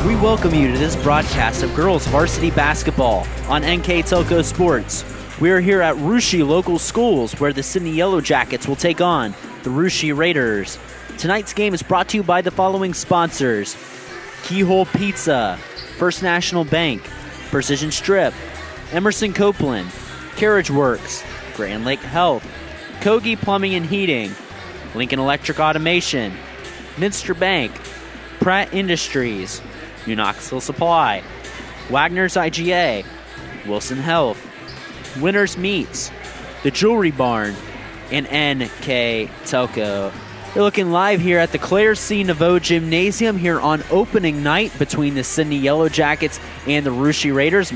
We welcome you to this broadcast of girls varsity basketball on NKTelco Sports. We are here at Russia Local Schools where the Sidney Yellow Jackets will take on the Russia Raiders. Tonight's game is brought to you by the following sponsors: Keyhole Pizza, First National Bank, Precision Strip, Emerson Copeland, Carriage Works, Grand Lake Health, Kogi Plumbing and Heating, Lincoln Electric Automation, Minster Bank, Pratt Industries, Unoxville Supply, Wagner's IGA, Wilson Health, Winners Meats, The Jewelry Barn, and NKTelco. We're looking live here at the Claire C. Naveau Gymnasium here on opening night between the Sidney Yellow Jackets and the Russia Raiders.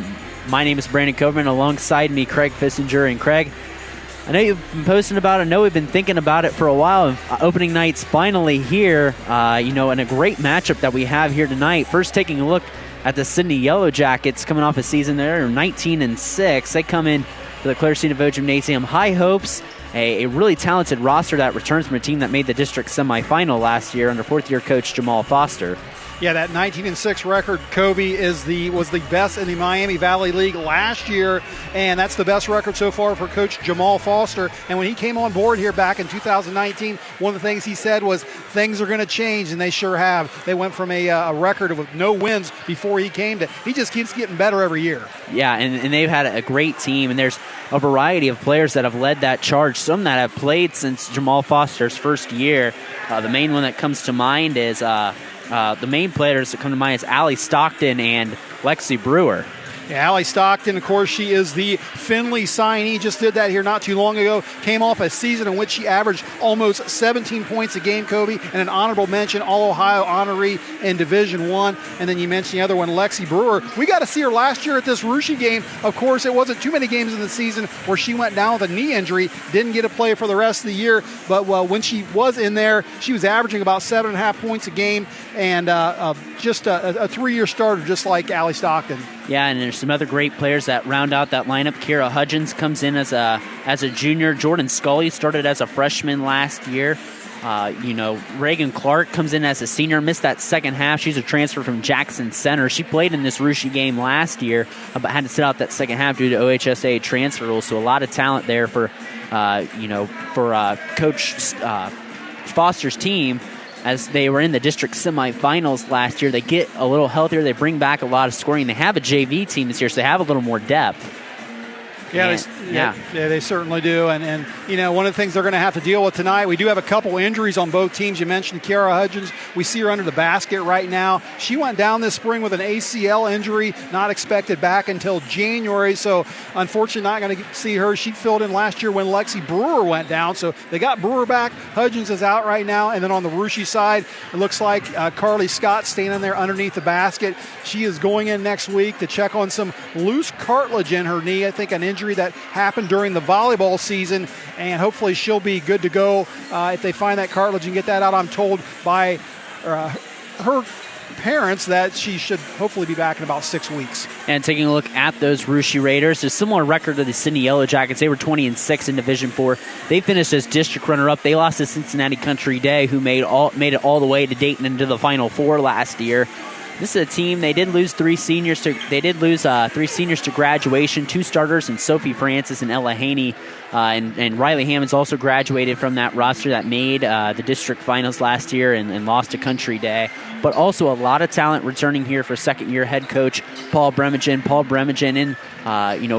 My name is Brandon Coverman. Alongside me, Craig Fissinger. And Craig, I know you've been posting about it. I know we've been thinking about it for a while. Opening night's finally here, and a great matchup that we have here tonight. First, taking a look at the Sidney Yellow Jackets coming off a season there 19-6. They come in for the Claire C. Naveau Gymnasium. High hopes, a really talented roster that returns from a team that made the district semifinal last year under fourth-year coach Jamal Foster. Yeah, that 19-6 record, Kobe, was the best in the Miami Valley League last year, and that's the best record so far for Coach Jamal Foster. And when he came on board here back in 2019, one of the things he said was things are going to change, and they sure have. They went from a record of no wins before he came to he just keeps getting better every year. Yeah, and they've had a great team, and there's a variety of players that have led that charge, some that have played since Jamal Foster's first year. The main one that comes to mind is the main players that come to mind is Allie Stockton and Lexi Brewer. Yeah, Allie Stockton, of course, she is the Finley signee. Just did that here not too long ago. Came off a season in which she averaged almost 17 points a game, Kobe, and an honorable mention, All-Ohio honoree in Division I. And then you mentioned the other one, Lexi Brewer. We got to see her last year at this Russia game. Of course, it wasn't too many games in the season where she went down with a knee injury, didn't get to play for the rest of the year. But when she was in there, she was averaging about 7.5 points a game, and just a 3-year starter just like Allie Stockton. Yeah, and there's some other great players that round out that lineup. Kira Hudgens comes in as a junior. Jordan Scully started as a freshman last year. Reagan Clark comes in as a senior, missed that second half. She's a transfer from Jackson Center. She played in this Russia game last year, but had to sit out that second half due to OHSA transfer rules. So a lot of talent there for Coach Foster's team. As they were in the district semifinals last year, they get a little healthier. They bring back a lot of scoring. They have a JV team this year, so they have a little more depth. Yeah, they certainly do. And one of the things they're going to have to deal with tonight, we do have a couple injuries on both teams. You mentioned Kiara Hudgens. We see her under the basket right now. She went down this spring with an ACL injury, not expected back until January. So, unfortunately, not going to see her. She filled in last year when Lexi Brewer went down. So, they got Brewer back. Hudgens is out right now. And then on the Russia side, it looks like Carly Scott standing there underneath the basket. She is going in next week to check on some loose cartilage in her knee. I think an injury that happened during the volleyball season, and hopefully she'll be good to go if they find that cartilage and get that out. I'm told by her parents that she should hopefully be back in about 6 weeks. And taking a look at those Russia Raiders, a similar record to the Sidney Yellow Jackets. They were 20-6 in Division IV. They finished as district runner-up. They lost to Cincinnati Country Day, who made it all the way to Dayton into the Final Four last year. This is a team. They did lose three seniors to graduation. 2 starters, and Sophie Francis and Ella Haney, and Riley Hammonds also graduated from that roster that made the district finals last year and lost to Country Day. But also a lot of talent returning here for second-year head coach Paul Bremagen. Paul Bremagen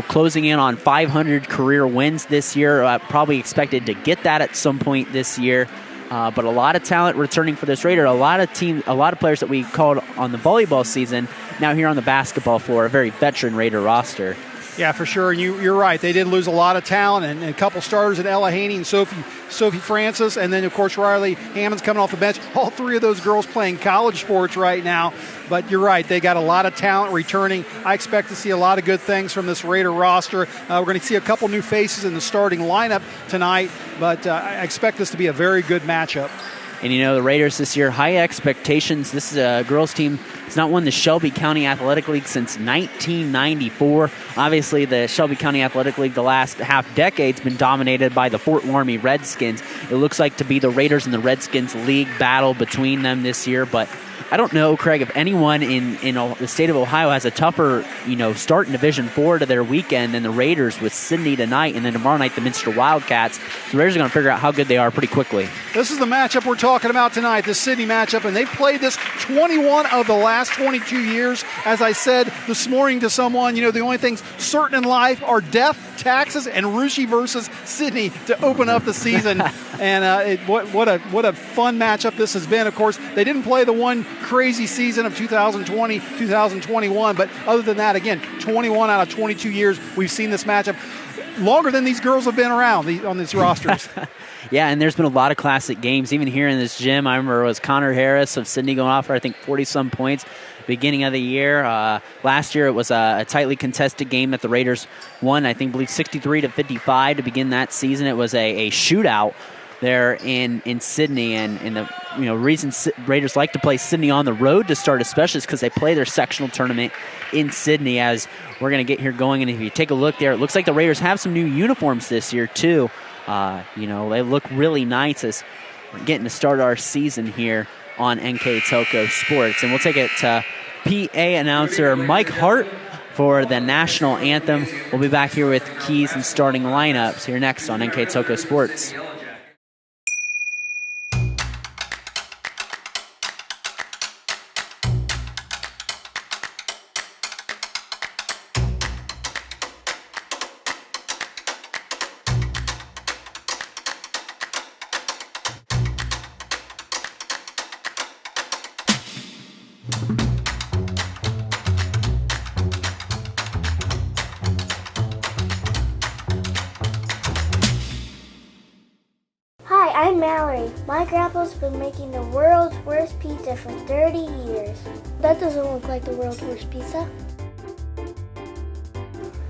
closing in on 500 career wins this year. Probably expected to get that at some point this year. But a lot of talent returning for this Raider. A lot of players that we called on the volleyball season now here on the basketball floor. A very veteran Raider roster. Yeah, for sure. And you're right. They did lose a lot of talent and a couple starters in Ella Haney and Sophie Francis. And then, of course, Riley Hammond's coming off the bench. All 3 of those girls playing college sports right now. But you're right. They got a lot of talent returning. I expect to see a lot of good things from this Raider roster. We're going to see a couple new faces in the starting lineup tonight. But I expect this to be a very good matchup. And, the Raiders this year, high expectations. This is a girls team. It's not won the Shelby County Athletic League since 1994. Obviously, the Shelby County Athletic League the last half decade's been dominated by the Fort Laramie Redskins. It looks like to be the Raiders and the Redskins league battle between them this year, but I don't know, Craig, if anyone in the state of Ohio has a tougher, start in Division 4 to their weekend than the Raiders with Sidney tonight and then tomorrow night the Minster Wildcats. The Raiders are going to figure out how good they are pretty quickly. This is the matchup we're talking about tonight, the Sidney matchup, and they've played this 21 of the last 22 years. As I said this morning to someone, the only things certain in life are death, taxes, and Russia versus Sidney to open up the season. And what a fun matchup this has been. Of course, they didn't play the one crazy season of 2020, 2021, but other than that, again, 21 out of 22 years we've seen this matchup. Longer than these girls have been around on these rosters. Yeah, and there's been a lot of classic games. Even here in this gym, I remember it was Connor Harris of Sidney going off for, I think, 40-some points beginning of the year. Last year it was a tightly contested game that the Raiders won, I believe 63-55 to begin that season. It was a shootout there in Sidney, and the reason Raiders like to play Sidney on the road to start especially is because they play their sectional tournament in Sidney, as we're going to get here going. And if you take a look there, it looks like the Raiders have some new uniforms this year too. They look really nice as we're getting to start our season here on NKTelco Sports. And we'll take it to PA announcer Mike Hart for the national anthem. We'll be back here with keys and starting lineups here next on NKTelco Sports. I'm Mallory. My grandpa's been making the world's worst pizza for 30 years. That doesn't look like the world's worst pizza.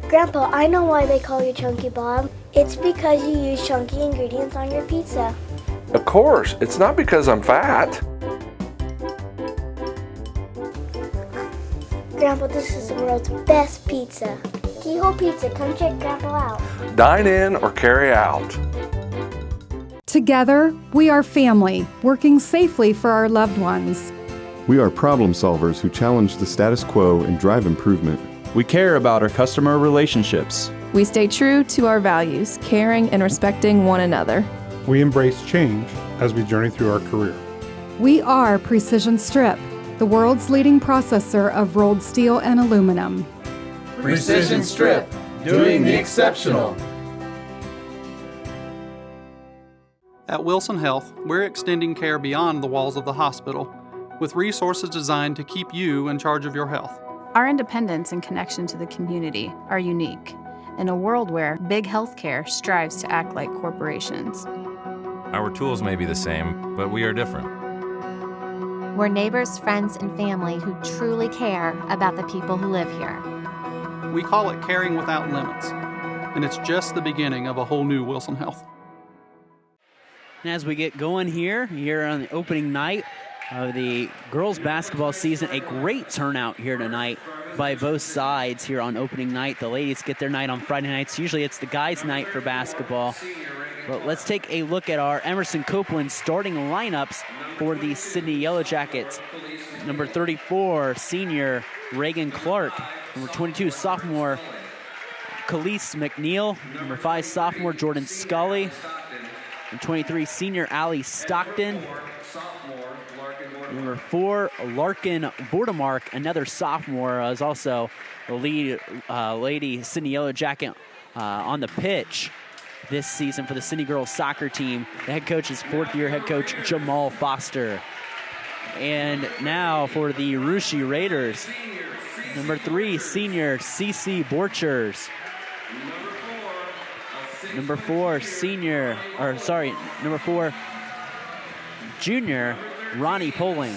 Grandpa, I know why they call you Chunky Bob. It's because you use chunky ingredients on your pizza. Of course, it's not because I'm fat. Grandpa, this is the world's best pizza. Keyhole Pizza, come check Grandpa out. Dine in or carry out. Together, we are family, working safely for our loved ones. We are problem solvers who challenge the status quo and drive improvement. We care about our customer relationships. We stay true to our values, caring and respecting one another. We embrace change as we journey through our career. We are Precision Strip, the world's leading processor of rolled steel and aluminum. Precision Strip, doing the exceptional. At Wilson Health, we're extending care beyond the walls of the hospital, with resources designed to keep you in charge of your health. Our independence and connection to the community are unique in a world where big healthcare strives to act like corporations. Our tools may be the same, but we are different. We're neighbors, friends, and family who truly care about the people who live here. We call it Caring Without Limits, and it's just the beginning of a whole new Wilson Health. And as we get going here on the opening night of the girls basketball season, a great turnout here tonight by both sides here on opening night. The ladies get their night on Friday nights. Usually it's the guys' night for basketball. But let's take a look at our Emerson Copeland starting lineups for the Sidney Yellow Jackets. Number 34, senior Reagan Clark. Number 22, sophomore Khalees McNeil. Number 5, sophomore Jordan Scully. And 23, senior Allie Stockton. Number 4, Larkin Vordemark, another sophomore, is also the lead lady Sidney Yellow Jacket on the pitch this season for the Sidney girls soccer team. The head coach is fourth-year head coach Jamal Foster. And now for the Russia Raiders, number 3, senior CC Borchers. Number 4, junior Ronnie Poling.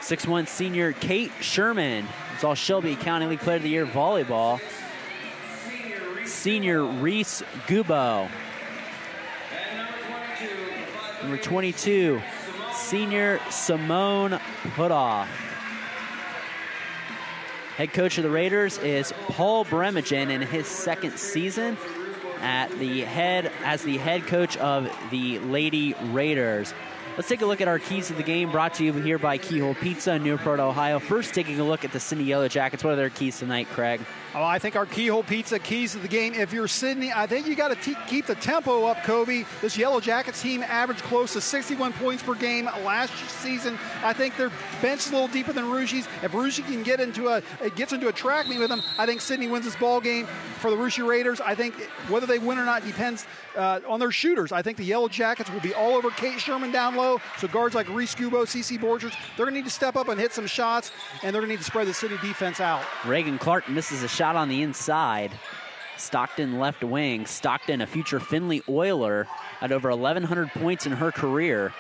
6'1", senior Kate Sherman. It's all Shelby County League Player of the Year volleyball. Senior Reese Gubo. Number 22, senior Simone Putoff. Head coach of the Raiders is Paul Bremigen in his second season as the head coach of the Lady Raiders. Let's take a look at our keys to the game, brought to you here by Keyhole Pizza in Newport, Ohio. First, taking a look at the Sidney Yellow Jackets. What are their keys tonight, Craig? Oh, I think our Keyhole Pizza keys to the game. If you're Sidney, I think you got to keep the tempo up, Kobe. This Yellow Jackets team averaged close to 61 points per game last season. I think their bench is a little deeper than Russi's. If Russi can gets into a track meet with them, I think Sidney wins this ball game. For the Russi Raiders, I think whether they win or not depends on their shooters. I think the Yellow Jackets will be all over Kate Sherman down low. So guards like Reese Scubo, CC Borchers, they're going to need to step up and hit some shots, and they're going to need to spread the Sidney defense out. Reagan Clark misses a shot on the inside. Stockton left wing. Stockton, a future Findlay Oiler, at over 1,100 points in her career,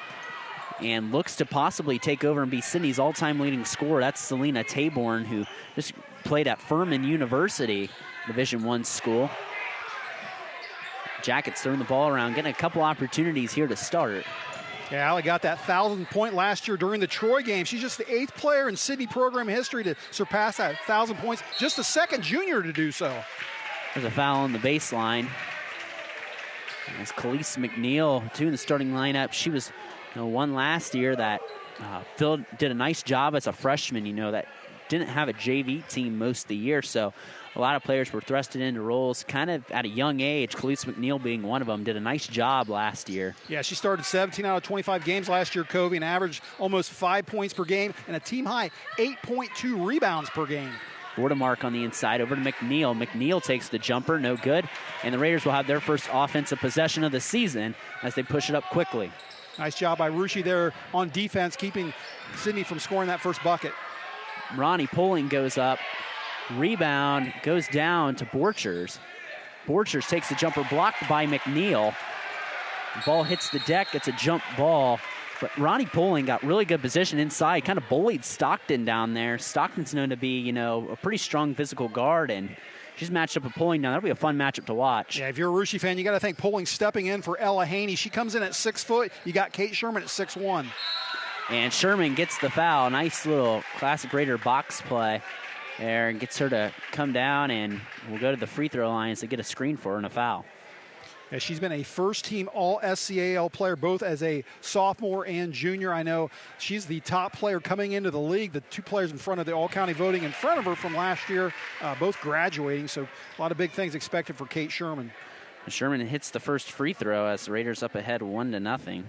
and looks to possibly take over and be Sidney's all-time leading scorer. That's Selena Taborn, who just played at Furman University, Division I school. Jackets throwing the ball around, getting a couple opportunities here to start. Yeah, Allie got that 1,000 point last year during the Troy game. She's just the 8th player in Sidney program history to surpass that 1,000 points. Just the 2nd junior to do so. There's a foul on the baseline. As Khalees McNeil, 2 in the starting lineup. She was one last year that Phil did a nice job as a freshman, that didn't have a JV team most of the year. So a lot of players were thrusted into roles kind of at a young age. Khalees McNeil being one of them, did a nice job last year. Yeah, she started 17 out of 25 games last year, Covey, and averaged almost 5 points per game and a team-high 8.2 rebounds per game. Bordemark on the inside over to McNeil. McNeil takes the jumper, no good. And the Raiders will have their first offensive possession of the season as they push it up quickly. Nice job by Russi there on defense, keeping Sidney from scoring that first bucket. Ronnie Poling goes up. Rebound goes down to Borchers. Borchers takes the jumper, blocked by McNeil. The ball hits the deck. It's a jump ball. But Ronnie Poling got really good position inside, kind of bullied Stockton down there. Stockton's known to be, a pretty strong physical guard, and she's matched up with Poling now. That'll be a fun matchup to watch. Yeah, if you're a Russi fan, you got to think Poling stepping in for Ella Haney. She comes in at 6 foot. You got Kate Sherman at 6'1". And Sherman gets the foul. Nice little classic Raider box play there, and gets her to come down, and we'll go to the free throw line to get a screen for her and a foul. Yeah, she's been a first-team All-SCAL player, both as a sophomore and junior. I know she's the top player coming into the league. The 2 players in front of the All-County voting in front of her from last year, both graduating. So a lot of big things expected for Kate Sherman. Sherman hits the first free throw as the Raiders up ahead 1-0.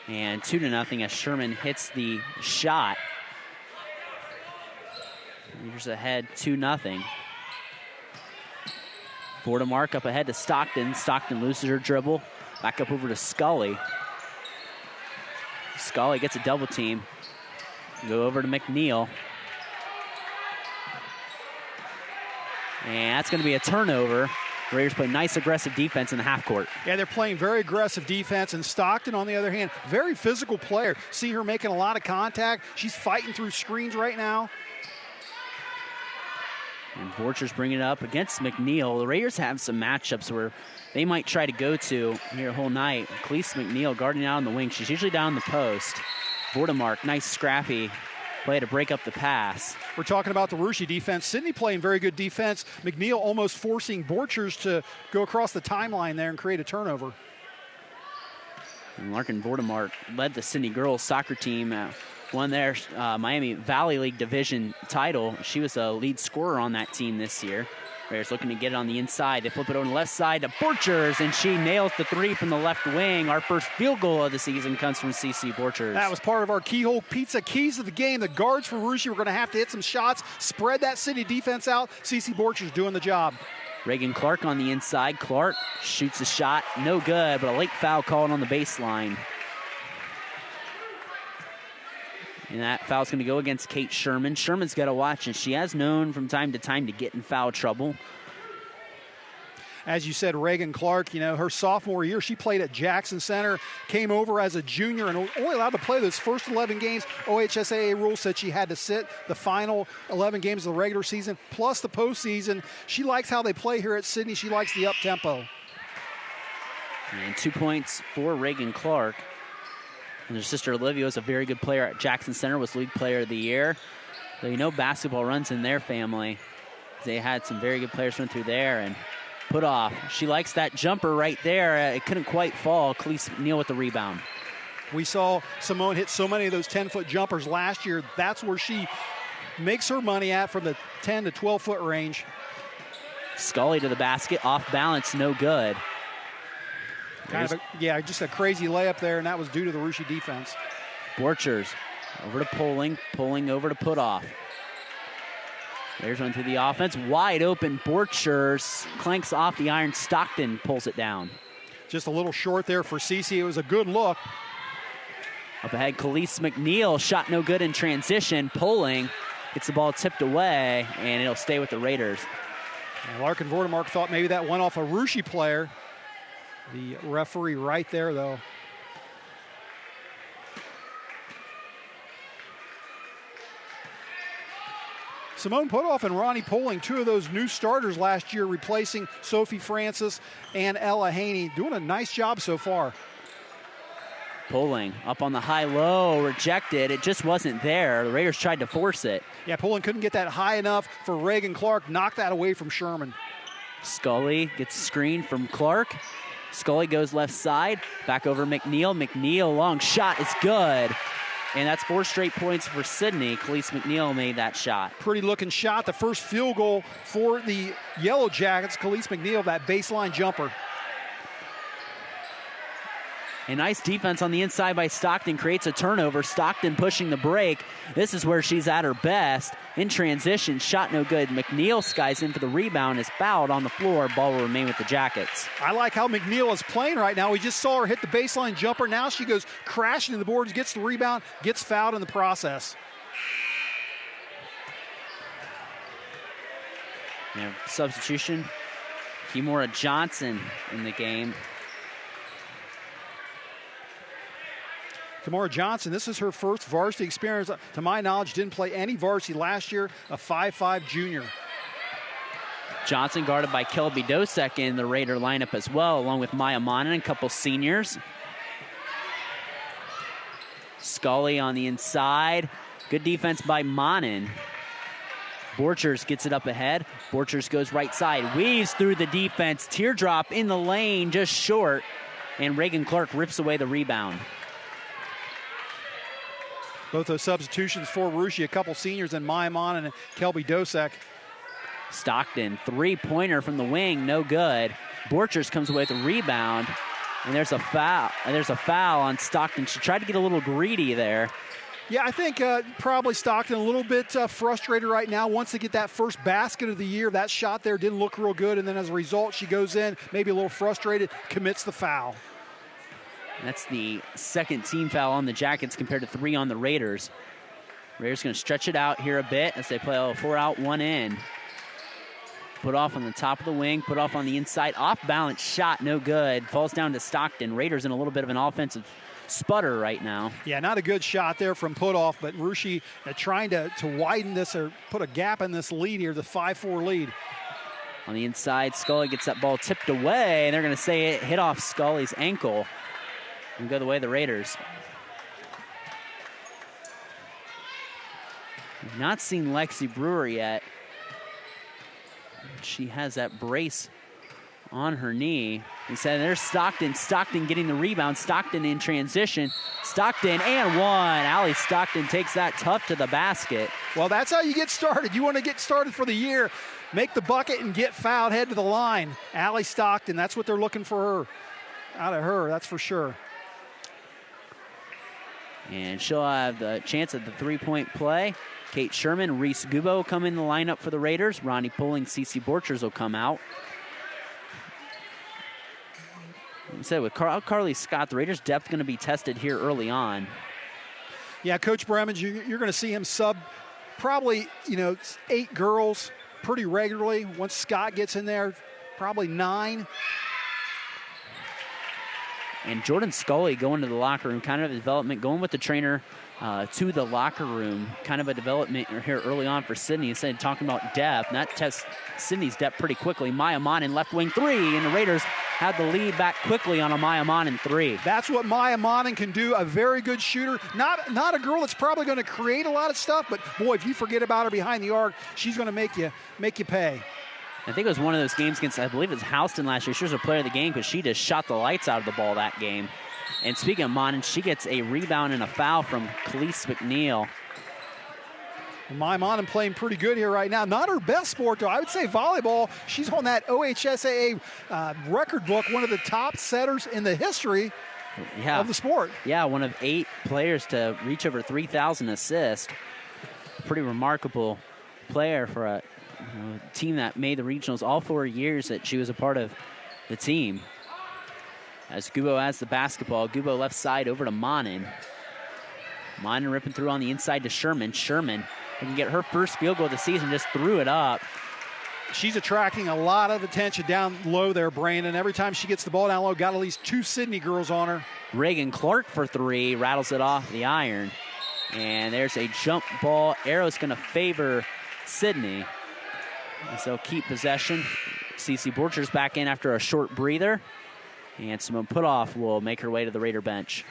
And 2-0 as Sherman hits the shot. Raiders ahead 2-0. Bordemark up ahead to Stockton. Stockton loses her dribble. Back up over to Scully. Scully gets a double team. Go over to McNeil. And that's going to be a turnover. The Raiders play nice aggressive defense in the half court. Yeah, they're playing very aggressive defense, and Stockton, on the other hand, very physical player. See her making a lot of contact. She's fighting through screens right now. And Borchers bringing it up against McNeil. The Raiders have some matchups where they might try to go to here the whole night. Khalees McNeil guarding out on the wing. She's usually down in the post. Bordemark, nice scrappy play to break up the pass. We're talking about the Russi defense. Sidney playing very good defense. McNeil almost forcing Borchers to go across the timeline there and create a turnover. And Larkin Bordemark led the Sidney girls soccer team, won their Miami Valley League Division title. She was the lead scorer on that team this year. Raiders looking to get it on the inside. They flip it on the left side to Borchers, and she nails the 3 from the left wing. Our first field goal of the season comes from CC Borchers. That was part of our Keyhole Pizza keys of the game. The guards for Russi were going to have to hit some shots, spread that Sidney defense out. CC Borchers doing the job. Reagan Clark on the inside. Clark shoots a shot, no good, but a late foul called on the baseline. And that foul's going to go against Kate Sherman. Sherman's got to watch, and she has known from time to time to get in foul trouble. As you said, Reagan Clark, her sophomore year, she played at Jackson Center, came over as a junior, and only allowed to play those first 11 games. OHSAA rules said she had to sit the final 11 games of the regular season, plus the postseason. She likes how they play here at Sidney. She likes the up-tempo. And 2 points for Reagan Clark. And her sister Olivia was a very good player at Jackson Center, was league player of the year. So basketball runs in their family. They had some very good players run through there and put off. She likes that jumper right there. It couldn't quite fall. Khalees McNeil with the rebound. We saw Simone hit so many of those 10-foot jumpers last year. That's where she makes her money at, from the 10 to 12-foot range. Scully to the basket, off balance, no good. Just a crazy layup there, and that was due to the Russia defense. Borchers over to Pulling over to Putoff. There's one through the offense. Wide open. Borchers clanks off the iron. Stockton pulls it down. Just a little short there for Cece. It was a good look. Up ahead, Khalees McNeil. Shot no good in transition. Pulling gets the ball tipped away, and it'll stay with the Raiders. And Larkin Vordemark thought maybe that went off a Russia player. The referee right there, though. Simone Putoff and Ronnie Pulling, two of those new starters last year, replacing Sophie Francis and Ella Haney. Doing a nice job so far. Pulling up on the high-low, rejected. It just wasn't there. The Raiders tried to force it. Yeah, Pulling couldn't get that high enough for Reagan Clark. Knocked that away from Sherman. Scully gets screened from Clark. Scully goes left side. Back over McNeil. McNeil, long shot. It's good. And that's 4 straight points for Sidney. Khalees McNeil made that shot. Pretty looking shot. The first field goal for the Yellow Jackets. Khalees McNeil, that baseline jumper. A nice defense on the inside by Stockton creates a turnover. Stockton pushing the break. This is where she's at her best. In transition, shot no good. McNeil skies in for the rebound, is fouled on the floor. Ball will remain with the Jackets. I like how McNeil is playing right now. We just saw her hit the baseline jumper. Now she goes crashing to the boards, gets the rebound, gets fouled in the process. Substitution. Kimora Johnson in the game. Kimora Johnson, this is her first varsity experience. To my knowledge, didn't play any varsity last year, a 5'5 junior. Johnson guarded by Kelby Dosek in the Raider lineup as well, along with Maya Monin and a couple seniors. Scully on the inside. Good defense by Monin. Borchers gets it up ahead. Borchers goes right side, weaves through the defense. Teardrop in the lane, just short. And Reagan Clark rips away the rebound. Both those substitutions for Russia, a couple seniors, and Maya Monin and Kelby Dosek. Stockton, three-pointer from the wing, no good. Borchers comes away with a rebound, and there's a foul. There's a foul on Stockton. She tried to get a little greedy there. Yeah, I think probably Stockton a little bit frustrated right now. Wants to get that first basket of the year. That shot there didn't look real good, and then as a result, she goes in, maybe a little frustrated, commits the foul. That's the second team foul on the Jackets compared to 3 on the Raiders. Raiders going to stretch it out here a bit as they play a 4 out, 1 in. Put off on the top of the wing, put off on the inside. Off balance shot, no good. Falls down to Stockton. Raiders in a little bit of an offensive sputter right now. Yeah, not a good shot there from Putoff, but Russia trying to widen this or put a gap in this lead here, the 5-4 lead. On the inside, Scully gets that ball tipped away, and they're going to say it hit off Scully's ankle. And go the way of the Raiders. We've not seen Lexi Brewer yet. She has that brace on her knee. He said there's Stockton. Stockton getting the rebound. Stockton in transition. Stockton and one. Allie Stockton takes that tough to the basket. Well, that's how you get started. You want to get started for the year. Make the bucket and get fouled, head to the line. Allie Stockton, that's what they're looking for her. Out of her, that's for sure. And she'll have the chance at the three-point play. Kate Sherman, Reese Gubo come in the lineup for the Raiders. Ronnie Pulling, Cece Borchers will come out. Like I said, with Carly Scott, the Raiders' depth going to be tested here early on. Yeah, Coach Bremens, you're going to see him sub probably, 8 girls pretty regularly. Once Scott gets in there, probably 9. And Jordan Scully going to the locker room, kind of a development, going with the trainer to the locker room, kind of a development here early on for Sidney. Instead of talking about depth, and that tests Sidney's depth pretty quickly. Maya Monin, left wing 3, and the Raiders had the lead back quickly on a Maya Monin 3. That's what Maya Monin can do, a very good shooter. Not a girl that's probably going to create a lot of stuff, but boy, if you forget about her behind the arc, she's going to make you pay. I think it was one of those games against, I believe it was Houston last year. She was a player of the game because she just shot the lights out of the ball that game. And speaking of Monin, she gets a rebound and a foul from Khalees McNeil. Maya Monin playing pretty good here right now. Not her best sport, though. I would say volleyball. She's on that OHSAA record book, one of the top setters in the history of the sport. Yeah, one of 8 players to reach over 3,000 assists. Pretty remarkable player for a team that made the regionals all 4 years that she was a part of the team. As Gubo has the basketball, Gubo left side over to Monin. Monin ripping through on the inside to Sherman. Sherman can get her first field goal of the season, just threw it up. She's attracting a lot of attention down low there, Brandon. Every time she gets the ball down low, got at least 2 Sidney girls on her. Reagan Clark for 3, rattles it off the iron. And there's a jump ball. Arrow's going to favor Sidney. And so keep possession. Cece Borchers back in after a short breather. And Simone Putoff will make her way to the Raider bench.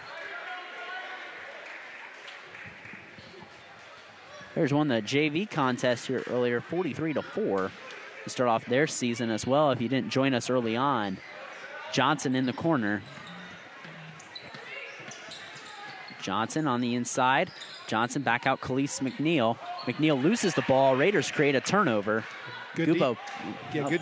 There's won the JV contest here earlier, 43-4 to start off their season as well. If you didn't join us early on, Johnson in the corner. Johnson on the inside. Johnson back out Khalees McNeil. McNeil loses the ball. Raiders create a turnover. Good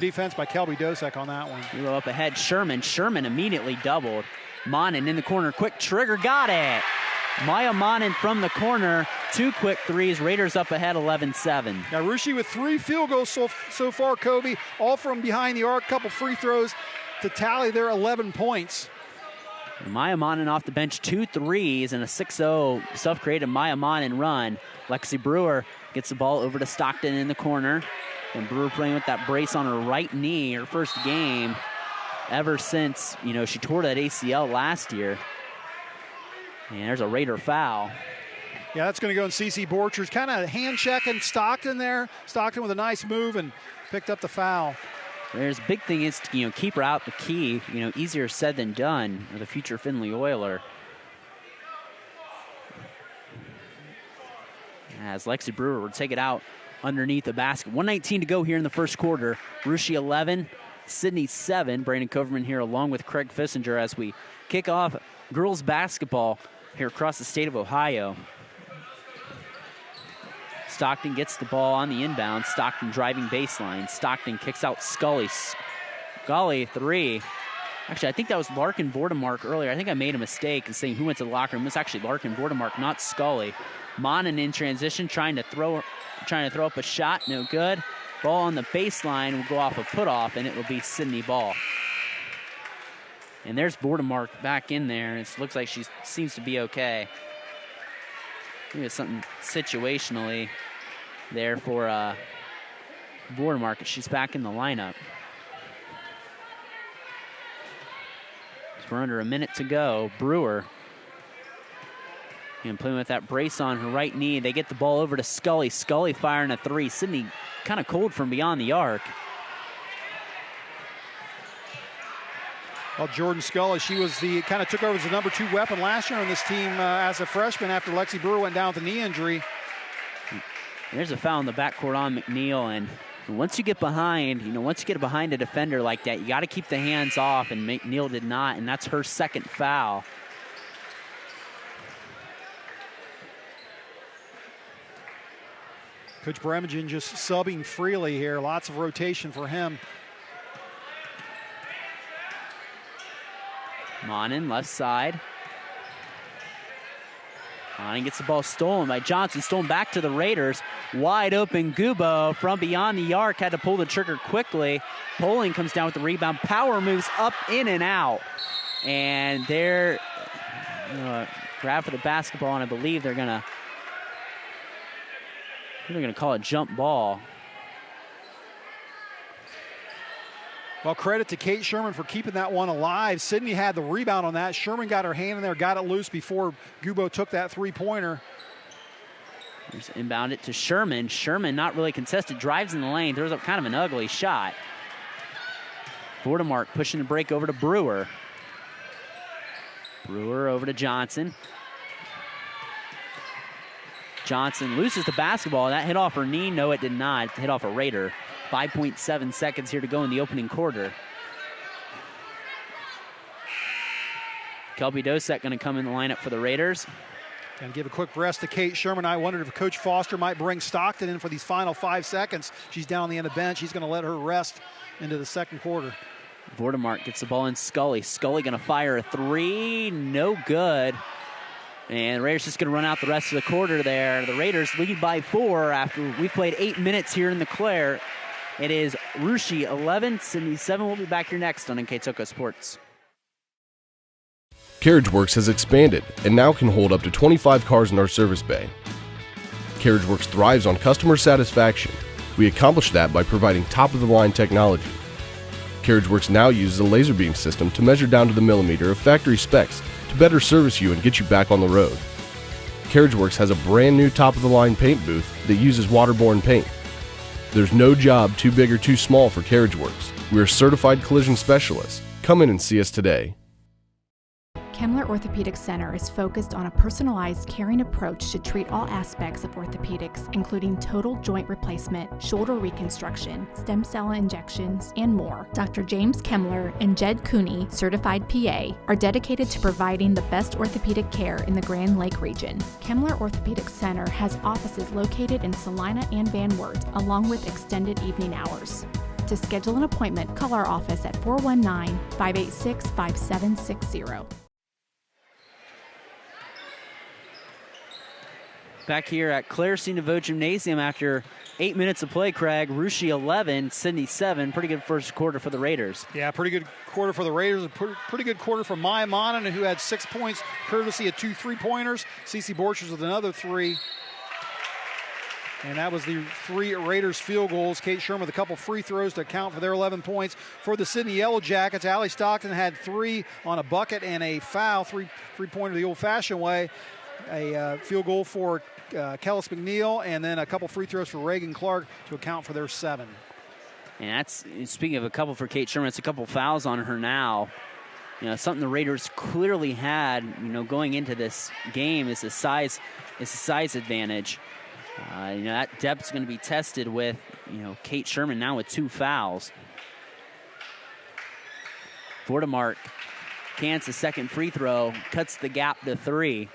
defense by Kelby Dosek on that one. Gubo up ahead. Sherman immediately doubled. Monin in the corner. Quick trigger. Got it. Maya Monin from the corner. 2 quick threes. Raiders up ahead 11-7. Now Russia with 3 field goals so far, Kobe. All from behind the arc. Couple free throws to tally their 11 points. Maya Monin off the bench, 2 threes and a 6-0 self-created Maya Monin run. Lexi Brewer gets the ball over to Stockton in the corner. And Brewer playing with that brace on her right knee, her first game ever since, she tore that ACL last year. And there's a Raider foul. Yeah, that's going to go in Cece Borchers. Kind of hand checking Stockton there. Stockton with a nice move and picked up the foul. There's big thing is to, keep her out the key. Easier said than done for the future Findlay Oiler. As Lexi Brewer would take it out underneath the basket. 1:19 to go here in the first quarter. Russia 11, Sidney 7. Brandon Coverman here along with Craig Fissinger as we kick off girls basketball here across the state of Ohio. Stockton gets the ball on the inbound. Stockton driving baseline. Stockton kicks out Scully. Scully, 3. Actually, I think that was Larkin Vordemark earlier. I think I made a mistake in saying who went to the locker room. It was actually Larkin Vordemark, not Scully. Monin in transition, trying to throw up a shot. No good. Ball on the baseline will go off a put-off, and it will be Sidney Ball. And there's Vordemark back in there, and it looks like she seems to be okay. Maybe it's something situationally there for Vordemark. She's back in the lineup. So we're under a minute to go. Brewer. And playing with that brace on her right knee. They get the ball over to Scully. Scully firing a 3. Sidney kind of cold from beyond the arc. Well, Jordan Scully, she was kind of took over as the number 2 weapon last year on this team as a freshman after Lexi Brewer went down with a knee injury. And there's a foul in the backcourt on McNeil, and once you get behind, a defender like that, you got to keep the hands off, and McNeil did not, and that's her second foul. Coach Bremergen just subbing freely here. Lots of rotation for him. Monin, left side. Monin gets the ball stolen by Johnson. Stolen back to the Raiders. Wide open Gubo from beyond the arc. Had to pull the trigger quickly. Poling comes down with the rebound. Power moves up, in, and out. And they're grab for the basketball, and I believe they're going to call it jump ball. Well, credit to Kate Sherman for keeping that one alive. Sidney had the rebound on that. Sherman got her hand in there, got it loose before Gubo took that three-pointer. There's inbound it to Sherman. Sherman not really contested, drives in the lane, throws up kind of an ugly shot. Vordemark pushing the break over to Brewer. Brewer over to Johnson. Johnson loses the basketball. That hit off her knee. No, it did not. It hit off a Raider. 5.7 seconds here to go in the opening quarter. Kelby Dosek going to come in the lineup for the Raiders. And give a quick rest to Kate Sherman. I wondered if Coach Foster might bring Stockton in for these final 5 seconds. She's down on the end of the bench. He's going to let her rest into the second quarter. Vordemark gets the ball in Scully. Scully going to fire a 3. No good. And the Raiders just going to run out the rest of the quarter there. The Raiders lead by 4 after we've played 8 minutes here in the Claire. It is Russia 11, Sidney 7. We'll be back here next on NKTelco Sports. CarriageWorks has expanded and now can hold up to 25 cars in our service bay. CarriageWorks thrives on customer satisfaction. We accomplish that by providing top-of-the-line technology. CarriageWorks now uses a laser beam system to measure down to the millimeter of factory specs to better service you and get you back on the road. CarriageWorks has a brand new top-of-the-line paint booth that uses waterborne paint. There's no job too big or too small for CarriageWorks. We're certified collision specialists. Come in and see us today. Kemmler Orthopedic Center is focused on a personalized, caring approach to treat all aspects of orthopedics, including total joint replacement, shoulder reconstruction, stem cell injections, and more. Dr. James Kemmler and Jed Cooney, certified PA, are dedicated to providing the best orthopedic care in the Grand Lake region. Kemmler Orthopedic Center has offices located in Salina and Van Wert, along with extended evening hours. To schedule an appointment, call our office at 419-586-5760. Back here at Claire Nouveau Gymnasium after 8 minutes of play, Craig. Russia 11, Sidney 7. Pretty good first quarter for the Raiders. Yeah, pretty good quarter for the Raiders. A pretty good quarter for Maya Monin, who had 6 points, courtesy of 2 3-pointers. Cece Borchers with another 3. And that was the 3 Raiders field goals. Kate Sherman with a couple free throws to account for their 11 points. For the Sidney Yellow Jackets, Allie Stockton had 3 on a bucket and a foul, three-pointer the old-fashioned way. A field goal for Kellis McNeil, and then a couple free throws for Reagan Clark to account for their 7. And that's, speaking of a couple for Kate Sherman, it's a couple fouls on her now. You know, something the Raiders clearly had, going into this game is a size advantage. That depth's going to be tested with, Kate Sherman now with 2 fouls. Vordemark cans the second free throw, cuts the gap to 3.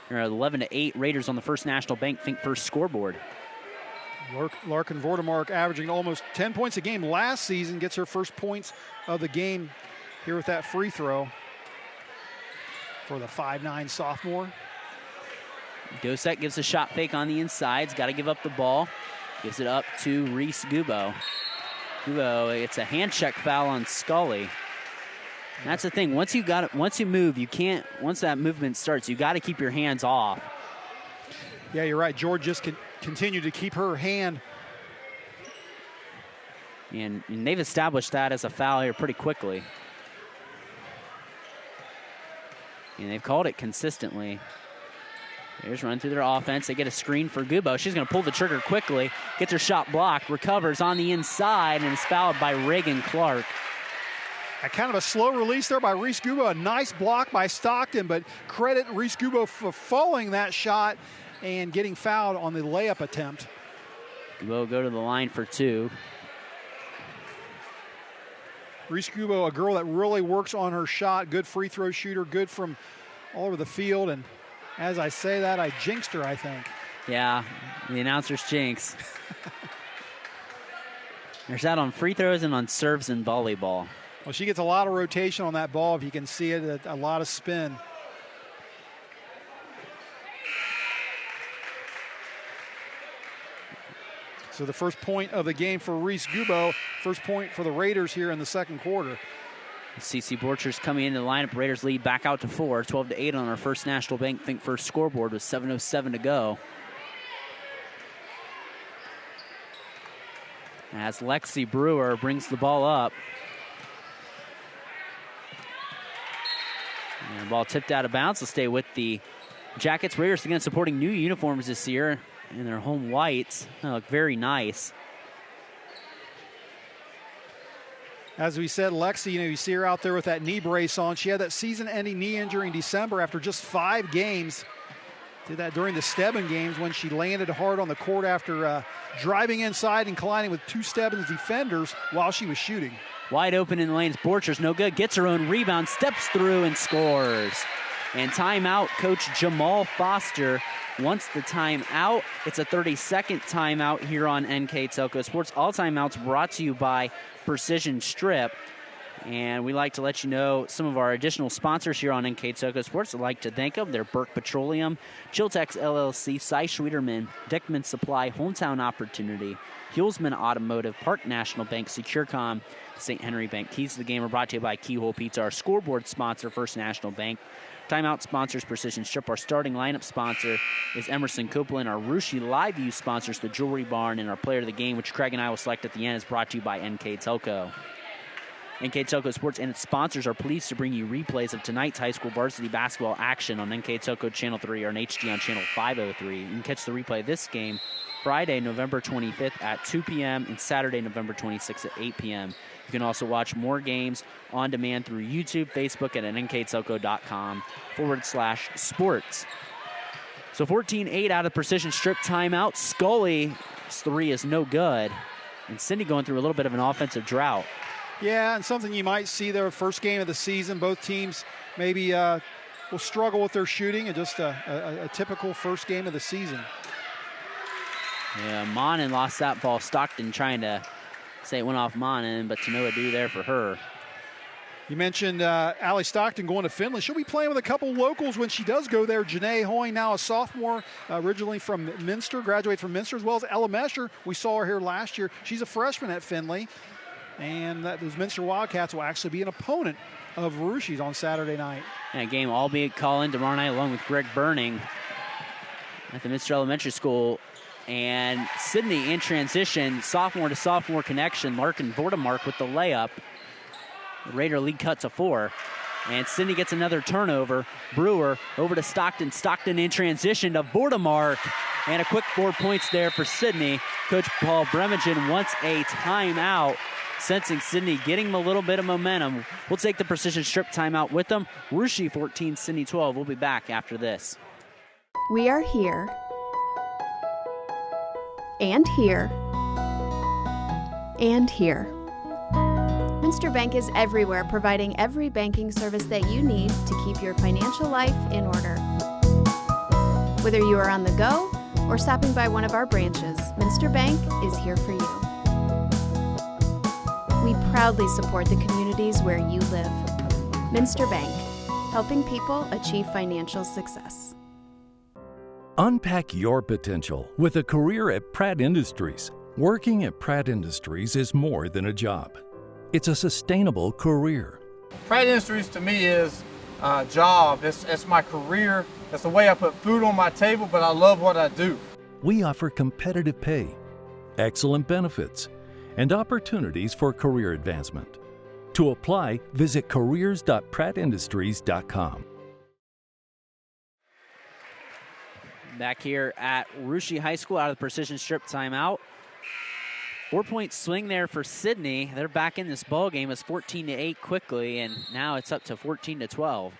They're 11-8. Raiders on the First National Bank Think First scoreboard. Larkin Vordemark averaging almost 10 points a game last season, gets her first points of the game here with that free throw for the 5'9" sophomore. Dosek gives a shot fake on the inside. He's got to give up the ball. Gives it up to Reese Gubo. It's a hand check foul on Scully. That's the thing. Once you move, you can't. Once that movement starts, you got to keep your hands off. Yeah, you're right. George just continue to keep her hand. And they've established that as a foul here pretty quickly. And they've called it consistently. Here's run through their offense. They get a screen for Gubo. She's going to pull the trigger quickly. Gets her shot blocked. Recovers on the inside and is fouled by Reagan Clark. A kind of a slow release there by Reese Gubo. A nice block by Stockton, but credit Reese Gubo for following that shot and getting fouled on the layup attempt. Gubo go to the line for 2. Reese Gubo, a girl that really works on her shot. Good free throw shooter, good from all over the field. And as I say that, I jinxed her, I think. Yeah, the announcer's jinx. There's that on free throws and on serves in volleyball. Well, she gets a lot of rotation on that ball. If you can see it, a lot of spin. So the first point of the game for Reese Gubo. First point for the Raiders here in the second quarter. Cece Borchers coming into the lineup. Raiders lead back out to 4. 12-8 on our First National Bank Think First scoreboard with 7:07 to go. As Lexi Brewer brings the ball up. And the ball tipped out of bounds. Will stay with the Jackets. Raiders again supporting new uniforms this year in their home whites. They look very nice. As we said, Lexi, you see her out there with that knee brace on. She had that season-ending knee injury in December after just 5 games. Did that during the Stebbins games when she landed hard on the court after driving inside and colliding with 2 Stebbins defenders while she was shooting. Wide open in the lanes. Borchers, no good. Gets her own rebound, steps through and scores. And timeout, Coach Jamal Foster wants the timeout. It's a 30-second timeout here on NKTelco Sports. All timeouts brought to you by Precision Strip. And we like to let you know some of our additional sponsors here on NKTelco Sports. I'd like to thank them. They're Burke Petroleum, Chiltex LLC, Cy Schwederman, Dickman Supply, Hometown Opportunity, Hulsman Automotive, Park National Bank, SecureCom, St. Henry Bank. Keys to the game are brought to you by Keyhole Pizza. Our scoreboard sponsor, First National Bank. Timeout sponsors, Precision Strip. Our starting lineup sponsor is Emerson Copeland. Our Rushi Live View sponsors, the Jewelry Barn. And our player of the game, which Craig and I will select at the end, is brought to you by NKTelco. NKTelco Sports and its sponsors are pleased to bring you replays of tonight's high school varsity basketball action on NKTelco Channel 3 or on HD on Channel 503. You can catch the replay of this game Friday, November 25th at 2 p.m. and Saturday, November 26th at 8 p.m. You can also watch more games on demand through YouTube, Facebook, and at nktelco.com/sports. So 14-8 out of Precision Strip timeout. Scully's 3 is no good. And Sidney going through a little bit of an offensive drought. Yeah, and something you might see there, first game of the season, both teams maybe will struggle with their shooting, and just a typical first game of the season. Yeah, Monin lost that ball. Stockton trying to say it went off Monin, but to no ado there for her. You mentioned Allie Stockton going to Finland. She'll be playing with a couple locals when she does go there. Janae Hoying, now a sophomore, originally from Minster, graduated from Minster, as well as Ella Mesher. We saw her here last year. She's a freshman at Finley. And those Minster Wildcats will actually be an opponent of Rushi's on Saturday night. And a game albeit call-in tomorrow night along with Greg Burning at the Minster Elementary School. And Sidney in transition, sophomore to sophomore connection. Larkin Vordemark with the layup. The Raider lead cut to 4. And Sidney gets another turnover. Brewer over to Stockton. Stockton in transition to Vordemark. And a quick 4 points there for Sidney. Coach Paul Bremingen wants a timeout, sensing Sidney getting him a little bit of momentum. We'll take the Precision Strip timeout with them. Rushi 14, Sidney 12. We'll be back after this. We are here and here and here. Minster Bank is everywhere, providing every banking service that you need to keep your financial life in order. Whether you are on the go or stopping by one of our branches, Minster Bank is here for you. We proudly support the communities where you live. Minster Bank, helping people achieve financial success. Unpack your potential with a career at Pratt Industries. Working at Pratt Industries is more than a job. It's a sustainable career. Pratt Industries to me is a job. It's my career. It's the way I put food on my table, but I love what I do. We offer competitive pay, excellent benefits, and opportunities for career advancement. To apply, visit careers.prattindustries.com. Back here at Rushi High School out of the Precision Strip timeout. 4-point swing there for Sidney. They're back in this ball game. It's 14-8 quickly, and now it's up to 14-12.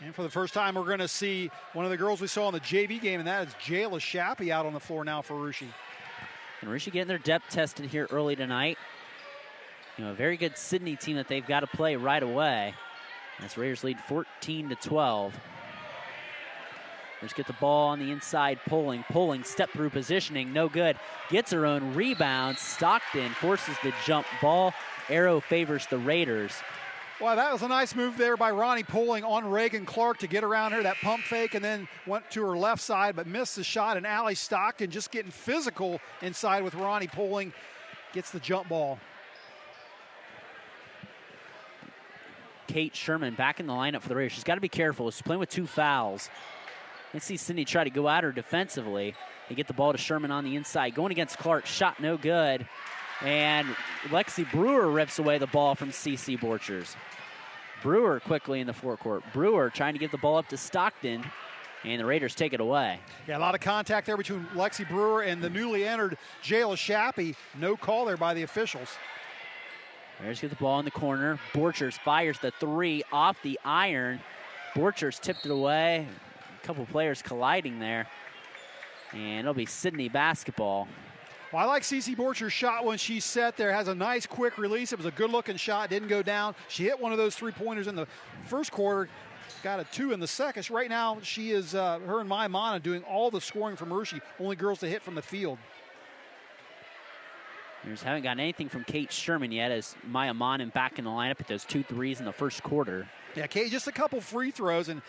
And for the first time, we're going to see one of the girls we saw in the JV game, and that is Jayla Shappy out on the floor now for Rushi. And Rushi getting their depth tested here early tonight. A very good Sidney team that they've got to play right away. As Raiders lead 14-12. Let's get the ball on the inside, pulling, step through positioning, no good. Gets her own rebound. Stockton forces the jump ball. Arrow favors the Raiders. Wow, that was a nice move there by Ronnie Pulling on Reagan Clark to get around her, that pump fake, and then went to her left side, but missed the shot. And Allie Stockton just getting physical inside with Ronnie Pulling. Gets the jump ball. Kate Sherman back in the lineup for the Raiders. She's got to be careful. She's playing with 2 fouls. Let's see Sidney try to go at her defensively. They get the ball to Sherman on the inside. Going against Clark. Shot no good. And Lexi Brewer rips away the ball from CC Borchers. Brewer quickly in the forecourt. Brewer trying to get the ball up to Stockton. And the Raiders take it away. Yeah, a lot of contact there between Lexi Brewer and the newly entered Jayla Shappy. No call there by the officials. Raiders get the ball in the corner. Borchers fires the three off the iron. Borchers tipped it away. A couple players colliding there. And it'll be Sidney basketball. Well, I like Cece Borcher's shot when she set there. Has a nice quick release. It was a good-looking shot. Didn't go down. She hit one of those three-pointers in the first quarter. Got a 2 in the second. Right now, she is, her and Maya Mana doing all the scoring from Hershey. Only girls to hit from the field. Raiders haven't gotten anything from Kate Sherman yet as Maya Mana back in the lineup at those 2 threes in the first quarter. Yeah, Kate, just a couple free throws, and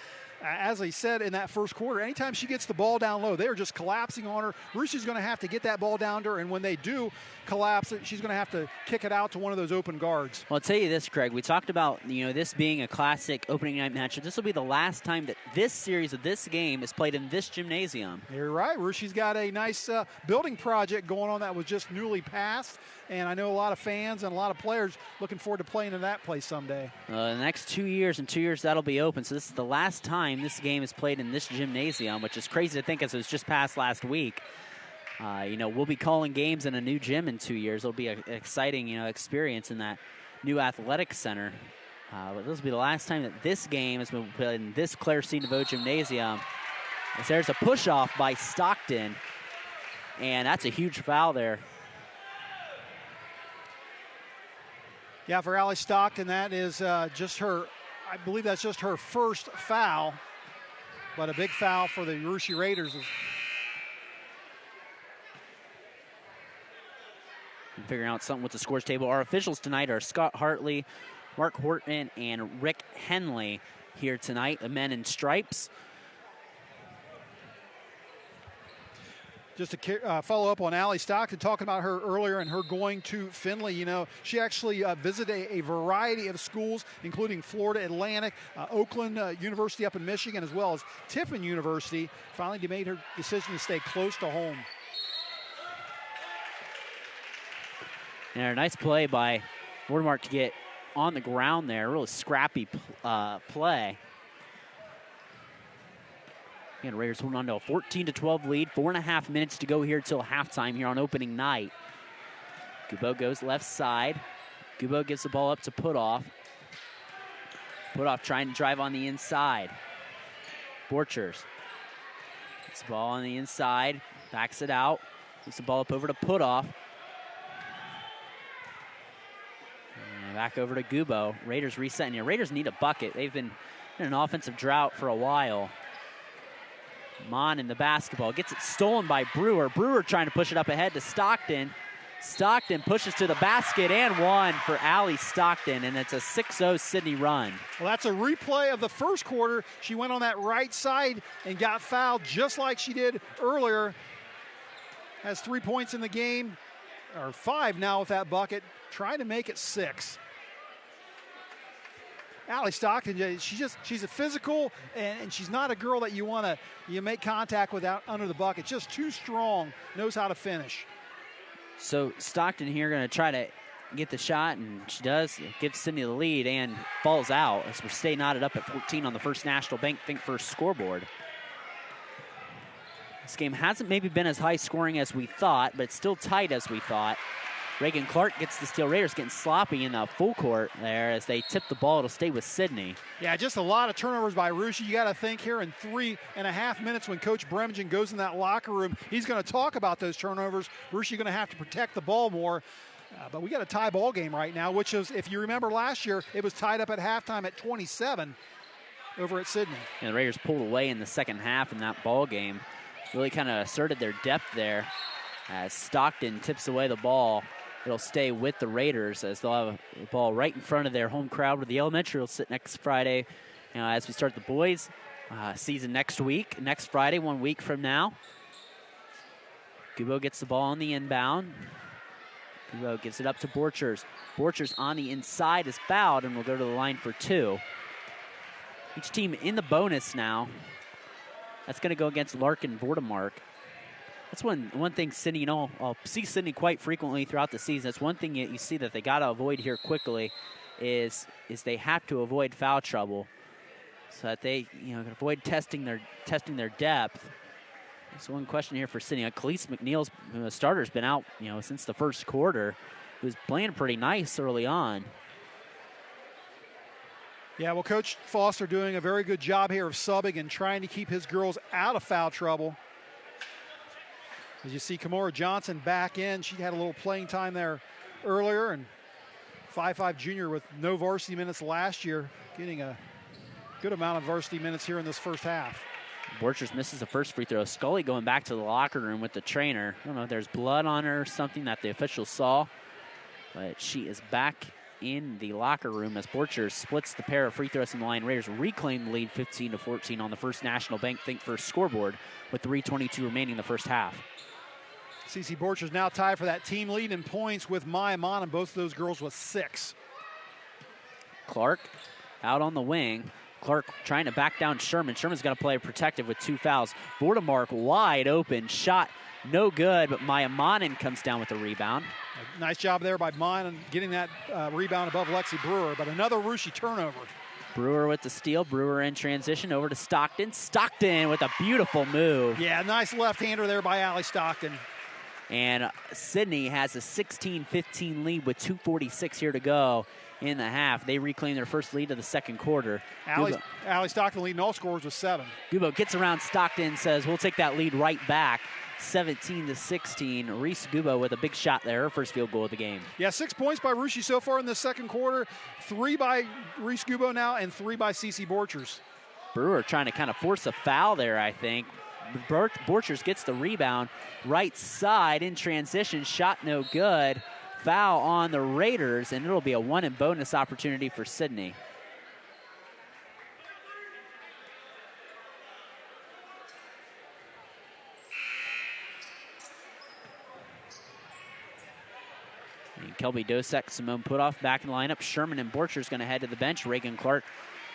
as I said in that first quarter, anytime she gets the ball down low, they are just collapsing on her. Russia's going to have to get that ball down to her, and when they do collapse it, she's going to have to kick it out to one of those open guards. Well, I'll tell you this, Craig. We talked about this being a classic opening night matchup. This will be the last time that this series of this game is played in this gymnasium. You're right. Russia's got a nice building project going on that was just newly passed, and I know a lot of fans and a lot of players looking forward to playing in that place someday. The next 2 years, in 2 years, that'll be open. So this is the last time this game is played in this gymnasium, which is crazy to think as it was just passed last week. We'll be calling games in a new gym in 2 years. It'll be an exciting, experience in that new athletic center. But this will be the last time that this game has been played in this Claire C. Naveau gymnasium. As there's a push-off by Stockton, and that's a huge foul there. Yeah, for Allie Stockton, that is just her, I believe that's just her first foul, but a big foul for the Rushi Raiders. Figuring out something with the scores table. Our officials tonight are Scott Hartley, Mark Horton, and Rick Henley here tonight, the men in stripes. Just to follow up on Allie Stockton, talking about her earlier and her going to Findlay. She actually visited a variety of schools, including Florida Atlantic, Oakland University up in Michigan, as well as Tiffin University. Finally made her decision to stay close to home. And a nice play by Watermark to get on the ground there. Really scrappy play. And Raiders holding on to a 14-12 lead. 4.5 minutes to go here till halftime here on opening night. Gubo goes left side. Gubo gives the ball up to Putoff. Putoff trying to drive on the inside. Borchers. Gets the ball on the inside. Backs it out. Gives the ball up over to Putoff. And back over to Gubo. Raiders resetting here. Raiders need a bucket. They've been in an offensive drought for a while. Mon in the basketball. Gets it stolen by Brewer. Brewer trying to push it up ahead to Stockton. Stockton pushes to the basket and one for Allie Stockton, and it's a 6-0 Sidney run. Well, that's a replay of the first quarter. She went on that right side and got fouled just like she did earlier. Has 3 points in the game, or 5 now with that bucket. Trying to make it 6. Allie Stockton, she's a physical, and she's not a girl that you want to make contact with out under the bucket. Just too strong, knows how to finish. So Stockton here going to try to get the shot, and she does. Gives Sidney the lead and falls out as we stay knotted up at 14 on the First National Bank Think First scoreboard. This game hasn't maybe been as high scoring as we thought, but it's still tight as we thought. Reagan Clark gets the steal. Raiders getting sloppy in the full court there as they tip the ball. It'll stay with Sidney. Yeah, just a lot of turnovers by Rushi. You got to think here in 3.5 minutes when Coach Bremgen goes in that locker room, he's going to talk about those turnovers. Rushi going to have to protect the ball more. But we got a tie ball game right now, which is, if you remember last year, it was tied up at halftime at 27 over at Sidney. And the Raiders pulled away in the second half in that ball game. Really kind of asserted their depth there as Stockton tips away the ball. It'll stay with the Raiders as they'll have the ball right in front of their home crowd where the elementary will sit next Friday as we start the boys season next week. Next Friday, 1 week from now. Gubo gets the ball on the inbound. Gubo gives it up to Borchers. Borchers on the inside is fouled and will go to the line for 2. Each team in the bonus now. That's going to go against Larkin Vortemark. That's one thing Sidney, I'll see Sidney quite frequently throughout the season. That's one thing that you see that they got to avoid here quickly is they have to avoid foul trouble so that they can avoid testing their depth. So one question here for Sidney. Khalees McNeil's starter's been out since the first quarter. was playing pretty nice early on. Yeah, well, Coach Foster doing a very good job here of subbing and trying to keep his girls out of foul trouble. As you see Kimora Johnson back in. She had a little playing time there earlier, and 5'5" junior with no varsity minutes last year, getting a good amount of varsity minutes here in this first half. Borchers misses the first free throw. Scully going back to the locker room with the trainer. I don't know if there's blood on her or something that the officials saw, but she is back in the locker room as Borchers splits the pair of free throws from the line. Raiders reclaim the lead 15-14 on the First National Bank Think First scoreboard with 3:22 remaining in the first half. CC Borchers now tied for that team lead in points with Maya Mon, and both of those girls with 6. Clark out on the wing. Clark trying to back down Sherman. Sherman's got to play protective with 2 fouls. Vordemark wide open. Shot no good, but Maya Monin comes down with the rebound. Nice job there by Monin getting that rebound above Lexi Brewer, but another Russia turnover. Brewer with the steal. Brewer in transition over to Stockton. Stockton with a beautiful move. Yeah, nice left-hander there by Allie Stockton. And Sidney has a 16-15 lead with 2:46 here to go in the half. They reclaim their first lead of the second quarter. Allie Stockton leading all scorers with 7. Gubo gets around Stockton, says, we'll take that lead right back. 17-16. Reese Gubo with a big shot there, her first field goal of the game. Yeah, 6 points by Russia so far in the second quarter. 3 by Reese Gubo now, and 3 by CC Borchers. Brewer trying to kind of force a foul there, I think. Borchers gets the rebound. Right side in transition. Shot no good. Foul on the Raiders, and it'll be a 1 and bonus opportunity for Sidney. And Kelby Dosek, Simone Putoff back in the lineup. Sherman and Borchers going to head to the bench. Reagan Clark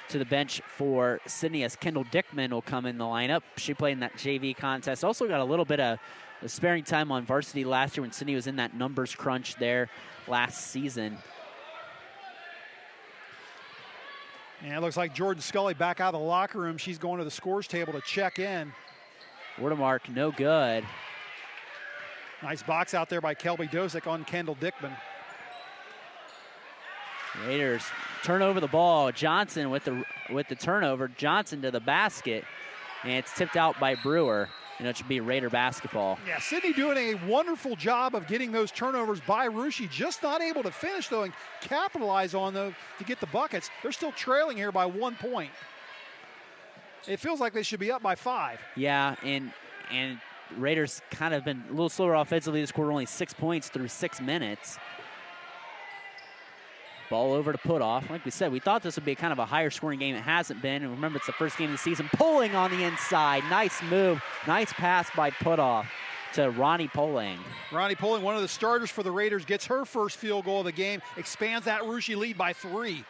to the bench for Sidney as Kendall Dickman will come in the lineup. She played in that JV contest. Also got a little bit of sparing time on varsity last year when Sidney was in that numbers crunch there last season. And it looks like Jordan Scully back out of the locker room. She's going to the scores table to check in. Watermark, no good. Nice box out there by Kelby Dosek on Kendall Dickman. Raiders turn over the ball. Johnson with the turnover. Johnson to the basket, and it's tipped out by Brewer. And it should be Raider basketball. Yeah, Sidney doing a wonderful job of getting those turnovers by Russia. Just not able to finish, though, and capitalize on those to get the buckets. They're still trailing here by 1 point. It feels like they should be up by 5. Yeah, and Raiders kind of been a little slower offensively. They scored only 6 points through 6 minutes. Ball over to Putoff. Like we said, we thought this would be kind of a higher scoring game. It hasn't been. And remember, it's the first game of the season. Pulling on the inside. Nice move. Nice pass by Putoff to Ronnie Poling. Ronnie Poling, one of the starters for the Raiders, gets her first field goal of the game. Expands that Russia lead by 3.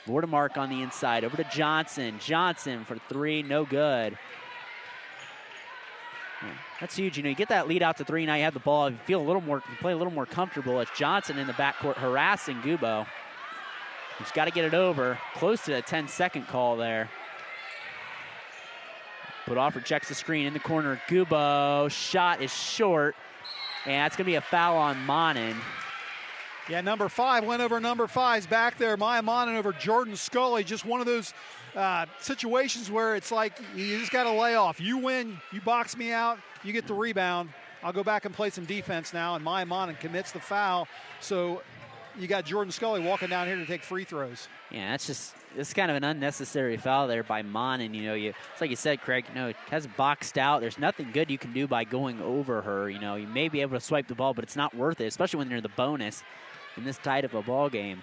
Vordemark on the inside. Over to Johnson. Johnson for 3. No good. That's huge. You know, you get that lead out to 3, now you have the ball. You feel a little more, you play a little more comfortable. It's Johnson in the backcourt harassing Gubo. He's got to get it over. Close to a 10-second call there. Putoff rejects the screen in the corner. Gubo, shot is short, and that's going to be a foul on Monin. Yeah, number 5 went over number 5's back there. Maya Monin over Jordan Scully. Just one of those situations where it's like you just got to lay off. You win, you box me out, you get the rebound. I'll go back and play some defense now, and Maya Monin commits the foul. So you got Jordan Scully walking down here to take free throws. Yeah, it's kind of an unnecessary foul there by Monin. You know, it's like you said, Craig, you know, it has boxed out. There's nothing good you can do by going over her. You know, you may be able to swipe the ball, but it's not worth it, especially when you're the bonus in this tight of a ball game.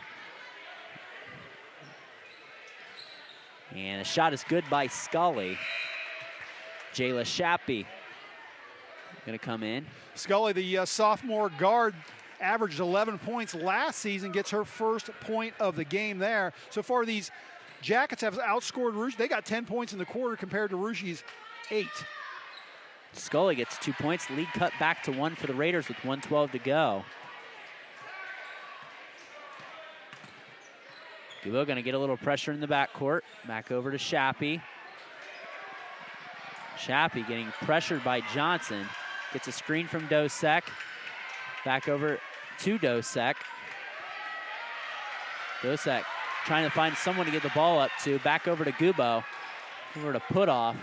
And the shot is good by Scully. Jayla Shappy going to come in. Scully, the sophomore guard, averaged 11 points last season, gets her first point of the game there. So far, these Jackets have outscored Rouge. They got 10 points in the quarter compared to Rouge's 8. Scully gets 2 points. Lead cut back to 1 for the Raiders with 1:12 to go. Gubo going to get a little pressure in the backcourt. Back over to Shappy. Shappy getting pressured by Johnson. Gets a screen from Dosek. Back over to Dosek. Dosek trying to find someone to get the ball up to. Back over to Gubo. Over to Putoff.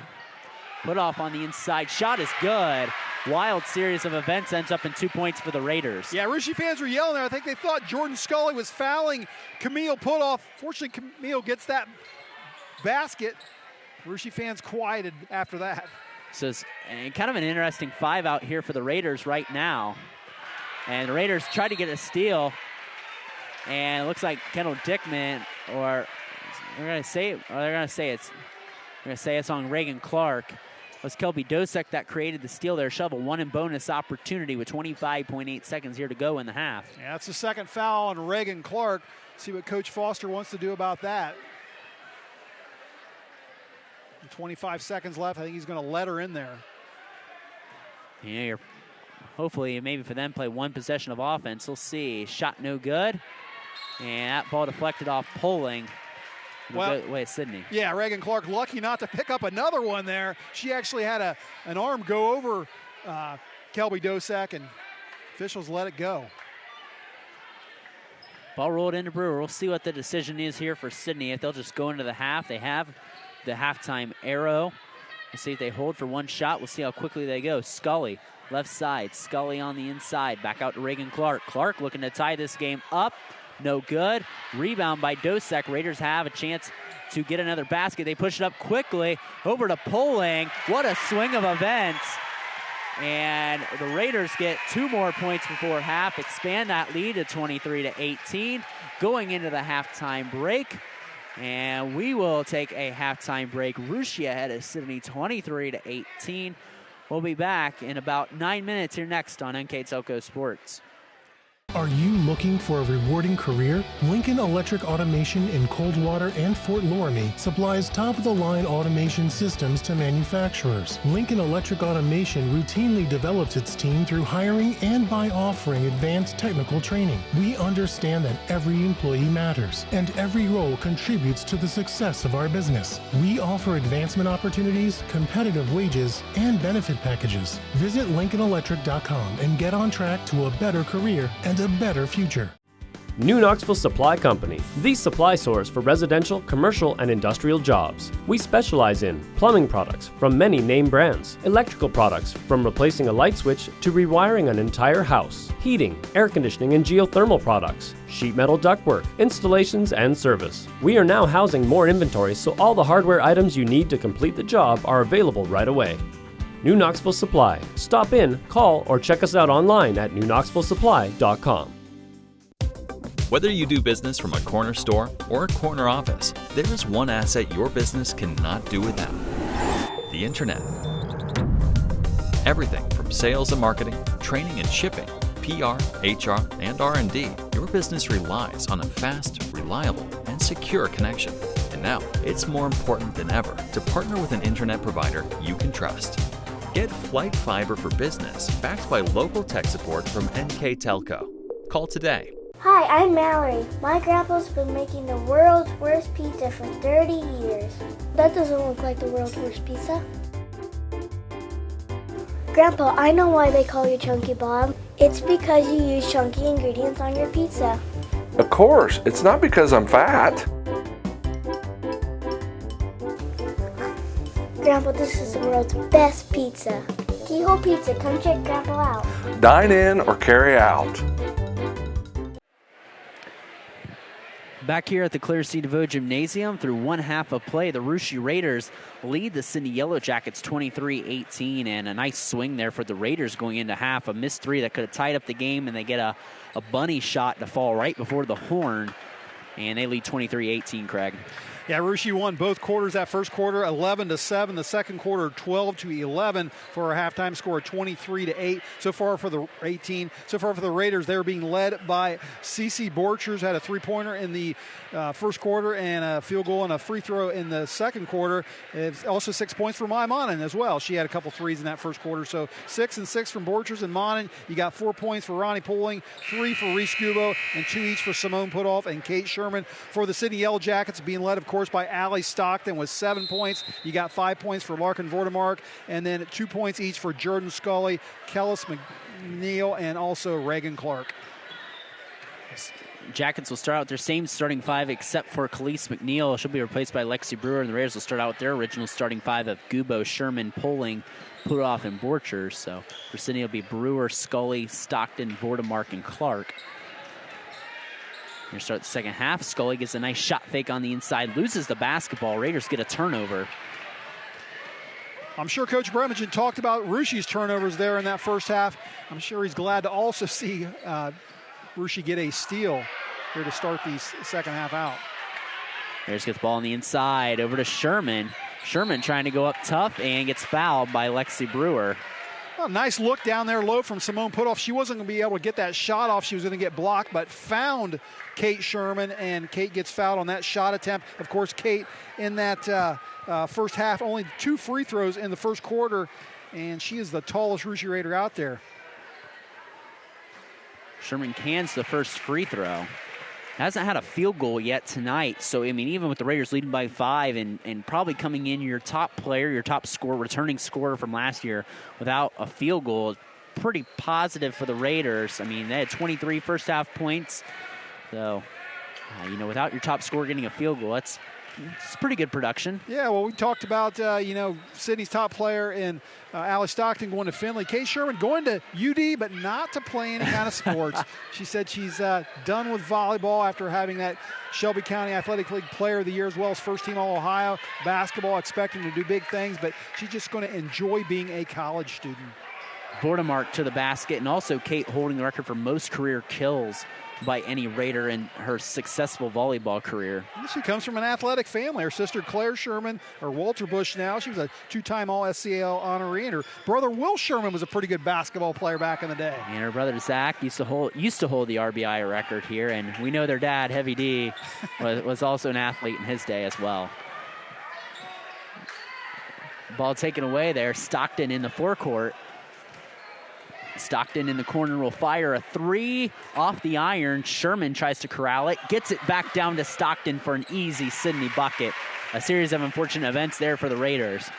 Putoff on the inside. Shot is good. Wild series of events ends up in 2 points for the Raiders. Yeah, Russia fans were yelling there. I think they thought Jordan Scully was fouling Camille Putoff. Fortunately, Camille gets that basket. Russia fans quieted after that. So it's kind of an interesting 5 out here for the Raiders right now. And the Raiders tried to get a steal. And it looks like Kendall Dickman, or they're going to say it's on Reagan Clark. It was Kelby Dosek that created the steal there. Shovel one in bonus opportunity with 25.8 seconds here to go in the half. Yeah, that's the second foul on Reagan Clark. See what Coach Foster wants to do about that. 25 seconds left. I think he's going to let her in there. Yeah, hopefully maybe for them play one possession of offense. We'll see. Shot no good. And that ball deflected off Poling. Well, wait, Sidney. Yeah, Reagan Clark lucky not to pick up another one there. She actually had an arm go over Kelby Dosek, and officials let it go. Ball rolled into Brewer. We'll see what the decision is here for Sidney. If they'll just go into the half. They have the halftime arrow. We'll see if they hold for one shot. We'll see how quickly they go. Scully, left side. Scully on the inside. Back out to Reagan Clark. Clark looking to tie this game up. No good. Rebound by Dosek. Raiders have a chance to get another basket. They push it up quickly over to Poling. What a swing of events. And the Raiders get 2 more points before half, expand that lead to 23-18, going into the halftime break. And we will take a halftime break. Russia ahead of Sidney 23-18. We'll be back in about 9 minutes here next on NKTelco Sports. Are you looking for a rewarding career? Lincoln Electric Automation in Coldwater and Fort Loramie supplies top-of-the-line automation systems to manufacturers. Lincoln Electric Automation routinely develops its team through hiring and by offering advanced technical training. We understand that every employee matters, and every role contributes to the success of our business. We offer advancement opportunities, competitive wages, and benefit packages. Visit LincolnElectric.com and get on track to a better career and a better future. New Knoxville Supply Company, the supply source for residential, commercial, and industrial jobs. We specialize in plumbing products from many name brands, electrical products from replacing a light switch to rewiring an entire house, heating, air conditioning, and geothermal products, sheet metal ductwork, installations, and service. We are now housing more inventory, so all the hardware items you need to complete the job are available right away. New Knoxville Supply. Stop in, call, or check us out online at newknoxvillesupply.com. Whether you do business from a corner store or a corner office, there is one asset your business cannot do without: the internet. Everything from sales and marketing, training and shipping, PR, HR, and R&D, your business relies on a fast, reliable, and secure connection. And now, it's more important than ever to partner with an internet provider you can trust. Get Flight Fiber for Business, backed by local tech support from NKTelco. Call today. Hi, I'm Mallory. My grandpa's been making the world's worst pizza for 30 years. That doesn't look like the world's worst pizza. Grandpa, I know why they call you Chunky Bob. It's because you use chunky ingredients on your pizza. Of course, it's not because I'm fat. Grandpa, this is the world's best pizza. Keyhole Pizza, come check Grandpa out. Dine in or carry out. Back here at the Clear Sea DeVoe Gymnasium, through one half of play, the Russia Raiders lead the Sidney Yellow Jackets 23-18, and a nice swing there for the Raiders going into half. A missed three that could have tied up the game, and they get a bunny shot to fall right before the horn, and they lead 23-18, Craig. Yeah, Russia won both quarters. That first quarter, 11-7. The second quarter, 12-11 for a halftime score of 23-8. So far for the 18. So far for the Raiders, they're being led by Cece Borchers, had a three-pointer in the first quarter and a field goal and a free throw in the second quarter. It's also 6 points for Mai Monin as well. She had a couple threes in that first quarter. So 6 and 6 from Borchers and Monin. You got 4 points for Ronnie Poling, 3 for Reese Gubo, and 2 each for Simone Putoff and Kate Sherman. For the Sidney Yellow Jackets, being led, of course, by Allie Stockton with 7 points. You got 5 points for Larkin Vordemark, and then 2 points each for Jordan Scully, Kellis McNeil, and also Reagan Clark. Jackets will start out their same starting five except for Khalees McNeil. She'll be replaced by Lexi Brewer, and the Raiders will start out with their original starting five of Gubo, Sherman, Poling, Putoff, and Borchers. So for Sidney, it'll be Brewer, Scully, Stockton, Vordemark, and Clark. Here start the second half. Scully gets a nice shot fake on the inside, loses the basketball. Raiders get a turnover. I'm sure Coach Bremagen talked about Rushi's turnovers there in that first half. I'm sure he's glad to also see Rushi get a steal here to start the second half out. Raiders get the ball on the inside, over to Sherman. Sherman trying to go up tough and gets fouled by Lexi Brewer. Well, nice look down there low from Simone Putoff. She wasn't going to be able to get that shot off. She was going to get blocked, but found Kate Sherman, and Kate gets fouled on that shot attempt. Of course, Kate in that first half, only 2 free throws in the first quarter, and she is the tallest Rushi Raider out there. Sherman cans the first free throw. Hasn't had a field goal yet tonight, so, I mean, even with the Raiders leading by 5 and probably coming in your top player, your top scorer, returning scorer from last year without a field goal, pretty positive for the Raiders. I mean, they had 23 first half points, so, without your top scorer getting a field goal, it's pretty good production. Yeah, well, we talked about, Sidney's top player in Allie Stockton going to Findlay. Kate Sherman going to UD, but not to play any kind of sports. She said she's done with volleyball after having that Shelby County Athletic League Player of the Year, as well as first team All-Ohio. Basketball, expecting to do big things, but she's just going to enjoy being a college student. Vordemark to the basket, and also Kate holding the record for most career kills by any Raider in her successful volleyball career. She comes from an athletic family. Her sister Claire Sherman, or Walter Bush now, she was a 2-time All-SCAL honoree, and her brother Will Sherman was a pretty good basketball player back in the day. And her brother Zach used to hold the RBI record here, and we know their dad, Heavy D, was also an athlete in his day as well. Ball taken away there. Stockton in the forecourt. Stockton in the corner will fire a 3 off the iron. Sherman tries to corral it, gets it back down to Stockton for an easy Sidney bucket. A series of unfortunate events there for the Raiders.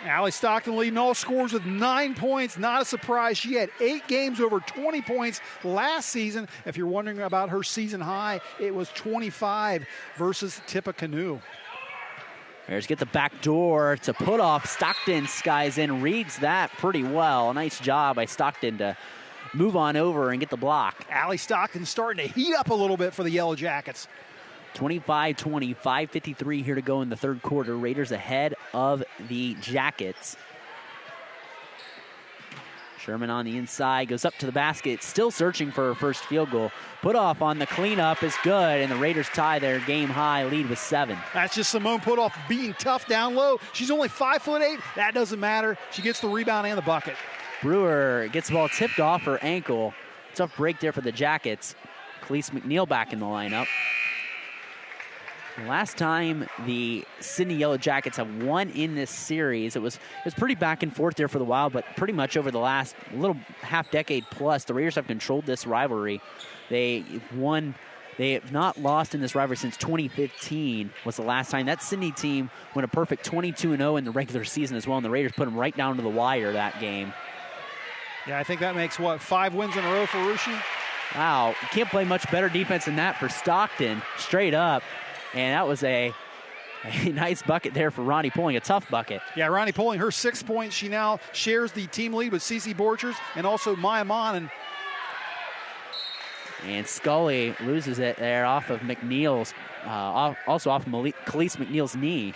Allie Stockton leading all scorers with 9 points. Not a surprise. She had 8 games over 20 points last season. If you're wondering about her season high, it was 25 versus Tippecanoe. Raiders get the back door to Putoff. Stockton skies in, reads that pretty well. Nice job by Stockton to move on over and get the block. Allie Stockton starting to heat up a little bit for the Yellow Jackets. 25-20, 5:53 here to go in the third quarter. Raiders ahead of the Jackets. Sherman on the inside, goes up to the basket, still searching for her first field goal. Putoff on the cleanup is good, and the Raiders tie their game-high lead with 7. That's just Simone Putoff being tough down low. She's only 5'8". That doesn't matter. She gets the rebound and the bucket. Brewer gets the ball tipped off her ankle. Tough break there for the Jackets. Khalees McNeil back in the lineup. Last time the Sidney Yellow Jackets have won in this series, it was pretty back and forth there for the while, but pretty much over the last little half decade plus, the Raiders have controlled this rivalry. They have not lost in this rivalry since 2015 was the last time. That Sidney team went a perfect 22-0 in the regular season as well, and the Raiders put them right down to the wire that game. Yeah, I think that makes, 5 wins in a row for Rushi? Wow, you can't play much better defense than that for Stockton, straight up. And that was a nice bucket there for Ronnie Poling, a tough bucket. Yeah, Ronnie Poling, her 6 points. She now shares the team lead with Cece Borchers and also Maya Mon. And Scully loses it there off of McNeil's, also off of Khalees McNeil's knee.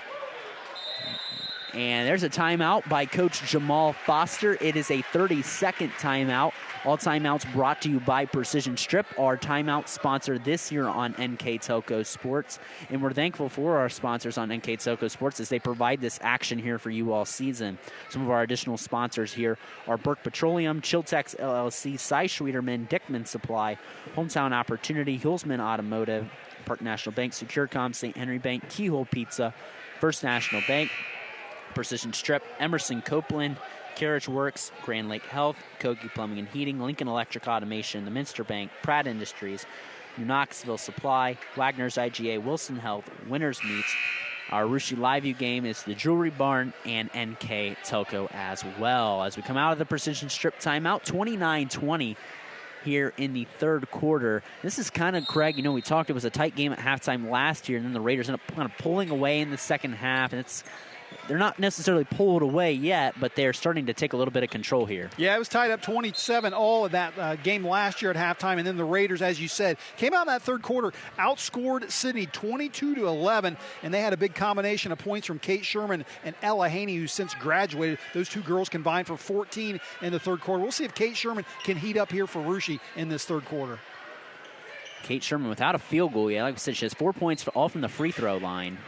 And there's a timeout by Coach Jamal Foster. It is a 30-second timeout. All timeouts brought to you by Precision Strip, our timeout sponsor this year on NKTelco Sports. And we're thankful for our sponsors on NKTelco Sports as they provide this action here for you all season. Some of our additional sponsors here are Burke Petroleum, Chiltex LLC, Cy Schwederman, Dickman Supply, Hometown Opportunity, Hulsman Automotive, Park National Bank, Securecom, St. Henry Bank, Keyhole Pizza, First National Bank, Precision Strip, Emerson Copeland, Carriage Works, Grand Lake Health, Kogi Plumbing and Heating, Lincoln Electric Automation, the Minster Bank, Pratt Industries, New Knoxville Supply, Wagner's IGA, Wilson Health, Winners Meats. Our Rushi Live View game is the Jewelry Barn and NK Telco as well. As we come out of the Precision Strip timeout, 29-20 here in the third quarter. This is kind of, Craig, we talked, it was a tight game at halftime last year, and then the Raiders end up kind of pulling away in the second half, and they're not necessarily pulled away yet, but they're starting to take a little bit of control here. Yeah, it was tied up 27 all of that game last year at halftime, and then the Raiders, as you said, came out in that third quarter, outscored Sidney 22-11, and they had a big combination of points from Kate Sherman and Ella Haney, who's since graduated. Those two girls combined for 14 in the third quarter. We'll see if Kate Sherman can heat up here for Russia in this third quarter. Kate Sherman without a field goal yet. Like I said, she has 4 points all from the free throw line.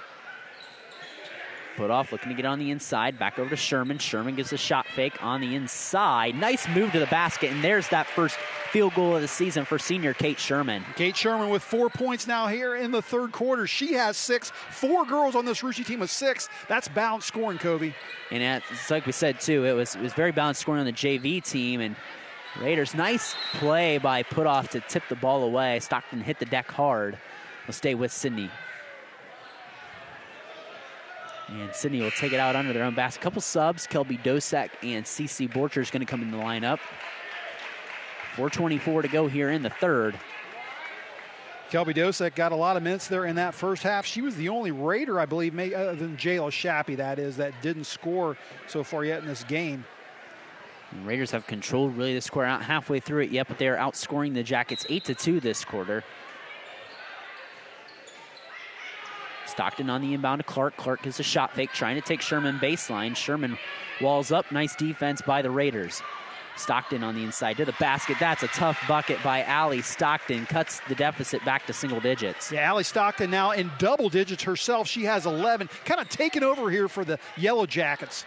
Put off, looking to get on the inside. Back over to Sherman. Sherman gives a shot fake on the inside. Nice move to the basket, and there's that first field goal of the season for senior Kate Sherman. Kate Sherman with 4 points now here in the third quarter. She has 6. 4 girls on this Russia team with 6. That's balanced scoring, Kobe. And it's like we said, too, it was very balanced scoring on the JV team. And Raiders, nice play by Putoff to tip the ball away. Stockton hit the deck hard. Will stay with Sidney. And Sidney will take it out under their own basket. Couple subs. Kelby Dosek and CC Borcher is going to come in the lineup. 4:24 to go here in the third. Kelby Dosek got a lot of minutes there in that first half. She was the only Raider, I believe, other than Jayla Shappy, that is, that didn't score so far yet in this game. And Raiders have controlled really the score, out halfway through it yet, but they're outscoring the Jackets 8-2 this quarter. Stockton on the inbound to Clark. Clark gives a shot fake, trying to take Sherman baseline. Sherman walls up. Nice defense by the Raiders. Stockton on the inside to the basket. That's a tough bucket by Allie Stockton. Cuts the deficit back to single digits. Yeah, Allie Stockton now in double digits herself. She has 11. Kind of taking over here for the Yellow Jackets.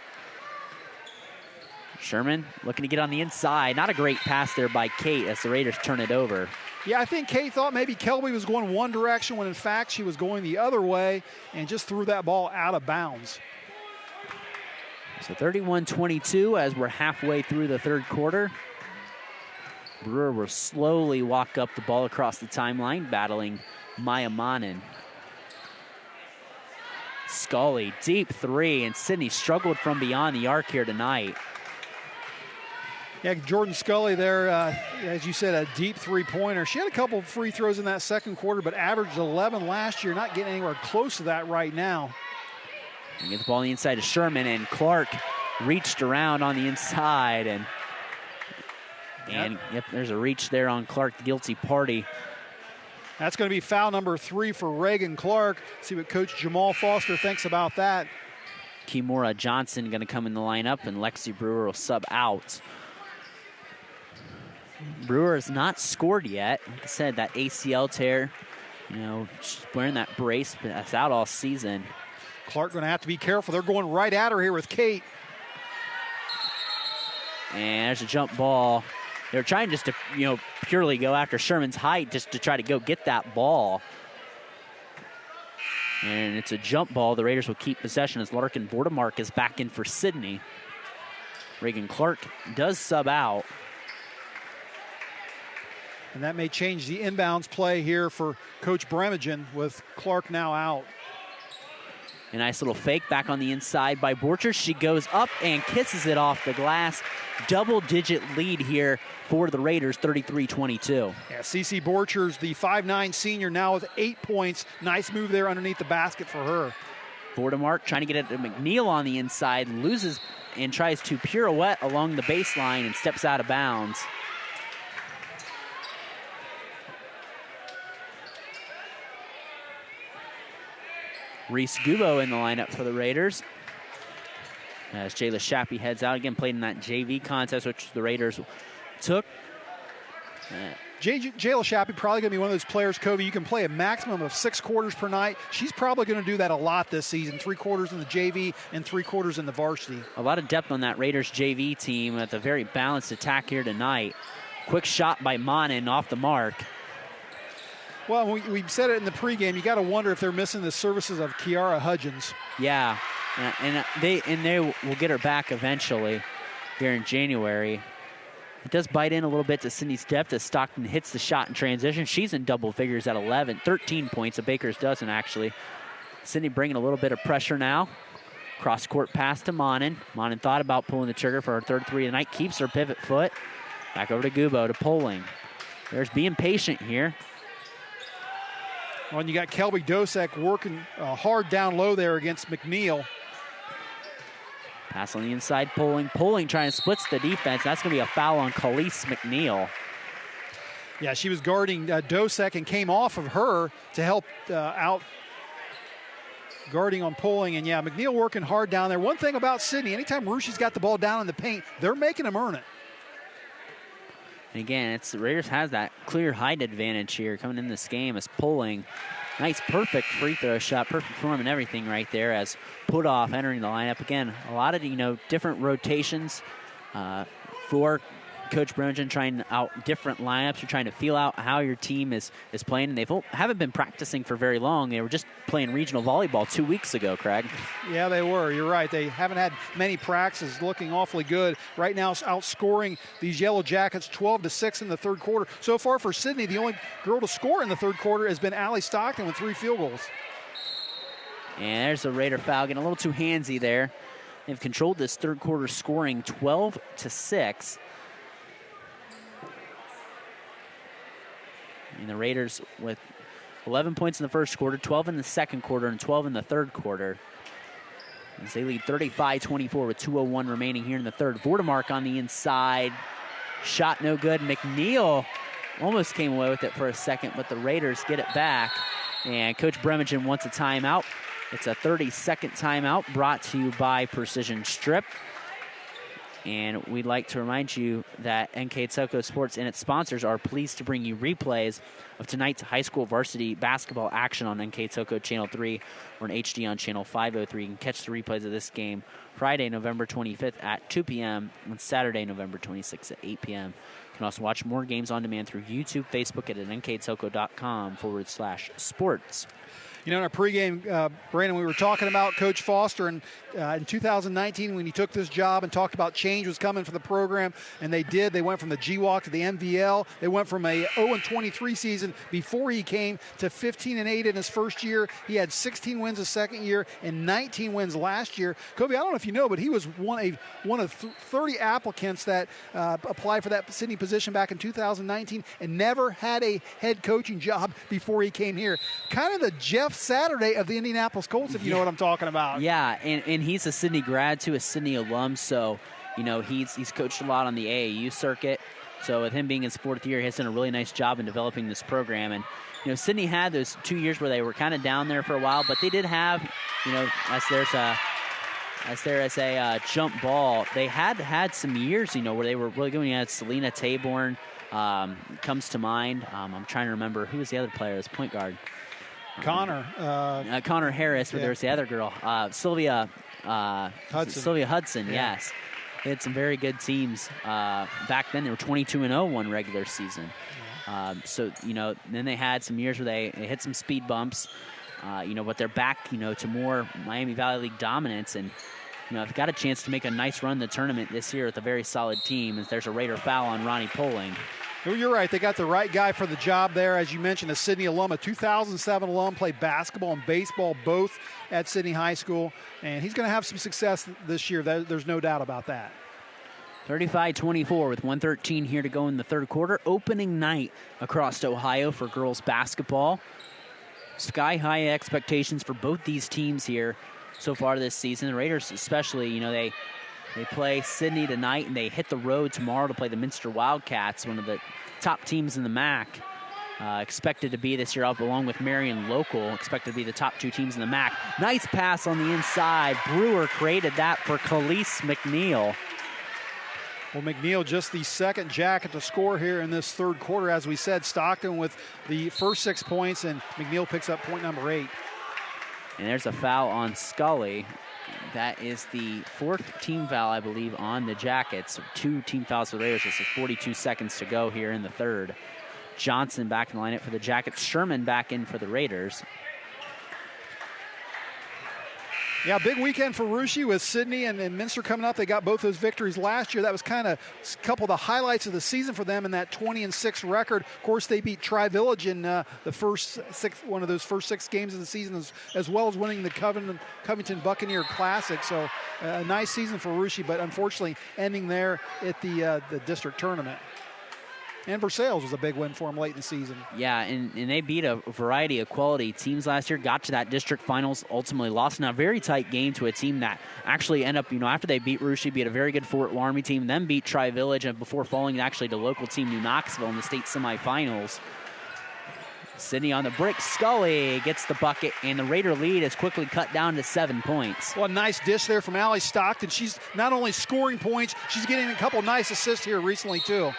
Sherman looking to get on the inside. Not a great pass there by Kate as the Raiders turn it over. Yeah, I think Kate thought maybe Kelby was going one direction when in fact she was going the other way and just threw that ball out of bounds. So 31-22 as we're halfway through the third quarter. Brewer will slowly walk up the ball across the timeline, battling Maya Manin. Scully, deep three, and Sidney struggled from beyond the arc here tonight. Yeah, Jordan Scully there, as you said, a deep three-pointer. She had a couple of free throws in that second quarter, but averaged 11 last year, not getting anywhere close to that right now. And get the ball on the inside to Sherman, and Clark reached around on the inside, and there's a reach there on Clark, the guilty party. That's going to be foul number 3 for Reagan Clark. See what Coach Jamal Foster thinks about that. Kimura Johnson going to come in the lineup, and Lexi Brewer will sub out. Brewer has not scored yet. Like I said, that ACL tear, she's wearing that brace, but that's out all season. Clark going to have to be careful. They're going right at her here with Kate. And there's a jump ball. They're trying just to, purely go after Sherman's height just to try to go get that ball. And it's a jump ball. The Raiders will keep possession as Larkin Bordemark is back in for Sidney. Reagan Clark does sub out. And that may change the inbounds play here for Coach Bremagen with Clark now out. A nice little fake back on the inside by Borcher. She goes up and kisses it off the glass. Double-digit lead here for the Raiders, 33-22. Yeah, CC Borcher's the 5'9 senior now with 8 points. Nice move there underneath the basket for her. Bordemark trying to get it to McNeil on the inside, loses and tries to pirouette along the baseline and steps out of bounds. Reese Gubo in the lineup for the Raiders. As Jayla Shappy heads out again, played in that JV contest, which the Raiders took. Jayla Shappy probably going to be one of those players, Kobe, you can play a maximum of 6 quarters per night. She's probably going to do that a lot this season, 3 quarters in the JV and 3 quarters in the varsity. A lot of depth on that Raiders JV team with a very balanced attack here tonight. Quick shot by Monin off the mark. Well, we said it in the pregame. You got to wonder if they're missing the services of Kiara Hudgens. Yeah, and they will get her back eventually here in January. It does bite in a little bit to Sidney's depth as Stockton hits the shot in transition. She's in double figures at 13 points. The Bakers doesn't actually. Sidney bringing a little bit of pressure now. Cross court pass to Monin. Monin thought about pulling the trigger for her third three of the night. Keeps her pivot foot. Back over to Gubo to Poling. There's being patient here. Well, and you got Kelby Dosek working hard down low there against McNeil. Pass on the inside, Poling trying to split the defense. That's going to be a foul on Khalees McNeil. Yeah, she was guarding Dosek and came off of her to help out guarding on Poling. And yeah, McNeil working hard down there. One thing about Sidney, anytime Russia's got the ball down in the paint, they're making them earn it. And again, the Raiders has that clear height advantage here coming in this game as Poling. Nice, perfect free throw shot, perfect form and everything right there as Putoff entering the lineup. Again, a lot of different rotations for Coach Brungen, trying out different lineups. You're trying to feel out how your team is playing. And they haven't been practicing for very long. They were just playing regional volleyball 2 weeks ago, Craig. Yeah, they were. You're right. They haven't had many practices. Looking awfully good. Right now, outscoring these Yellow Jackets 12-6 in the third quarter. So far for Sidney, the only girl to score in the third quarter has been Allie Stockton with 3 field goals. And there's a Raider foul, getting a little too handsy there. They've controlled this third quarter scoring 12-6. And the Raiders with 11 points in the first quarter, 12 in the second quarter, and 12 in the third quarter. As they lead 35-24 with 2:01 remaining here in the third. Vordemark on the inside. Shot no good. McNeil almost came away with it for a second, but the Raiders get it back. And Coach Bremingen wants a timeout. It's a 30-second timeout brought to you by Precision Strip. And we'd like to remind you that NKTelco Sports and its sponsors are pleased to bring you replays of tonight's high school varsity basketball action on NKTelco Channel 3 or in HD on Channel 503. You can catch the replays of this game Friday, November 25th at 2 p.m. and Saturday, November 26th at 8 p.m. You can also watch more games on demand through YouTube, Facebook, and at nktelco.com/sports. In our pregame, Brandon, we were talking about Coach Foster, and in 2019 when he took this job and talked about change was coming for the program, and they did. They went from the GWAC to the MVL. They went from a 0-23 season before he came to 15-8 in his first year. He had 16 wins his second year and 19 wins last year. Kobe, I don't know if you know, but he was one of 30 applicants that applied for that Sidney position back in 2019 and never had a head coaching job before he came here. Kind of the Jeff Saturday of the Indianapolis Colts, if you know what I'm talking about. Yeah, and he's a Sidney grad too, a Sidney alum, so he's coached a lot on the AAU circuit. So with him being in his fourth year, he's done a really nice job in developing this program. And Sidney had those 2 years where they were kind of down there for a while, but they did have, as there's a jump ball, they had some years, where they were really good. You had Selena Taborn comes to mind. I'm trying to remember who was the other player, this point guard. Connor Harris, where there was the other girl, Sylvia Hudson. Yeah. Yes, they had some very good teams back then. They were 22-0 one regular season. Then they had some years where they hit some speed bumps. But they're back, to more Miami Valley League dominance, and they've got a chance to make a nice run in the tournament this year with a very solid team. As there's a Raider foul on Ronnie Poling. You're right. They got the right guy for the job there. As you mentioned, a Sidney alum, a 2007 alum, played basketball and baseball both at Sidney High School. And he's going to have some success this year. There's no doubt about that. 35-24 with 1:13 here to go in the third quarter. Opening night across Ohio for girls basketball. Sky-high expectations for both these teams here so far this season. The Raiders especially, they play Sidney tonight, and they hit the road tomorrow to play the Minster Wildcats, one of the top teams in the MAC. Expected to be this year up along with Marion Local. Expected to be the top two teams in the MAC. Nice pass on the inside. Brewer created that for Khalees McNeil. Well, McNeil just the second Jacket to score here in this third quarter. As we said, Stockton with the first 6 points, and McNeil picks up point number 8. And there's a foul on Scully. That is the fourth team foul, I believe, on the Jackets. 2 team fouls for the Raiders. This is 42 seconds to go here in the third. Johnson back in the lineup for the Jackets. Sherman back in for the Raiders. Yeah, big weekend for Russia with Sidney and Minster coming up. They got both those victories last year. That was kind of a couple of the highlights of the season for them in that 20-6 record. Of course, they beat Tri-Village in one of those first 6 games of the season, as well as winning the Covington Buccaneer Classic. So a nice season for Russia, but unfortunately ending there at the district tournament. and Versailles was a big win for them late in the season. Yeah, and they beat a variety of quality teams last year, got to that district finals, ultimately lost in a very tight game to a team that actually ended up, after they beat Russia, beat a very good Fort Laramie team, then beat Tri-Village, and before falling actually to local team New Knoxville in the state semifinals. Sidney on the brick. Scully gets the bucket, and the Raider lead is quickly cut down to 7 points. Well, a nice dish there from Allie Stockton. She's not only scoring points, she's getting a couple nice assists here recently, too.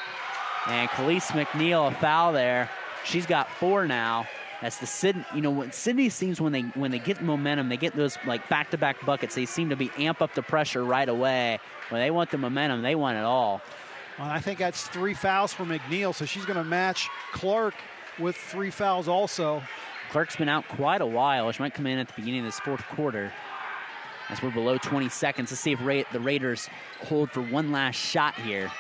And Khalees McNeil, a foul there. She's got 4 now. That's the Sidney. What Sidney seems when they get momentum, they get those like back-to-back buckets. They seem to amp up the pressure right away. When they want the momentum, they want it all. Well, I think that's 3 fouls for McNeil, so she's going to match Clark with 3 fouls also. Clark's been out quite a while. She might come in at the beginning of this fourth quarter. As we're below 20 seconds. Let's see if the Raiders hold for one last shot here.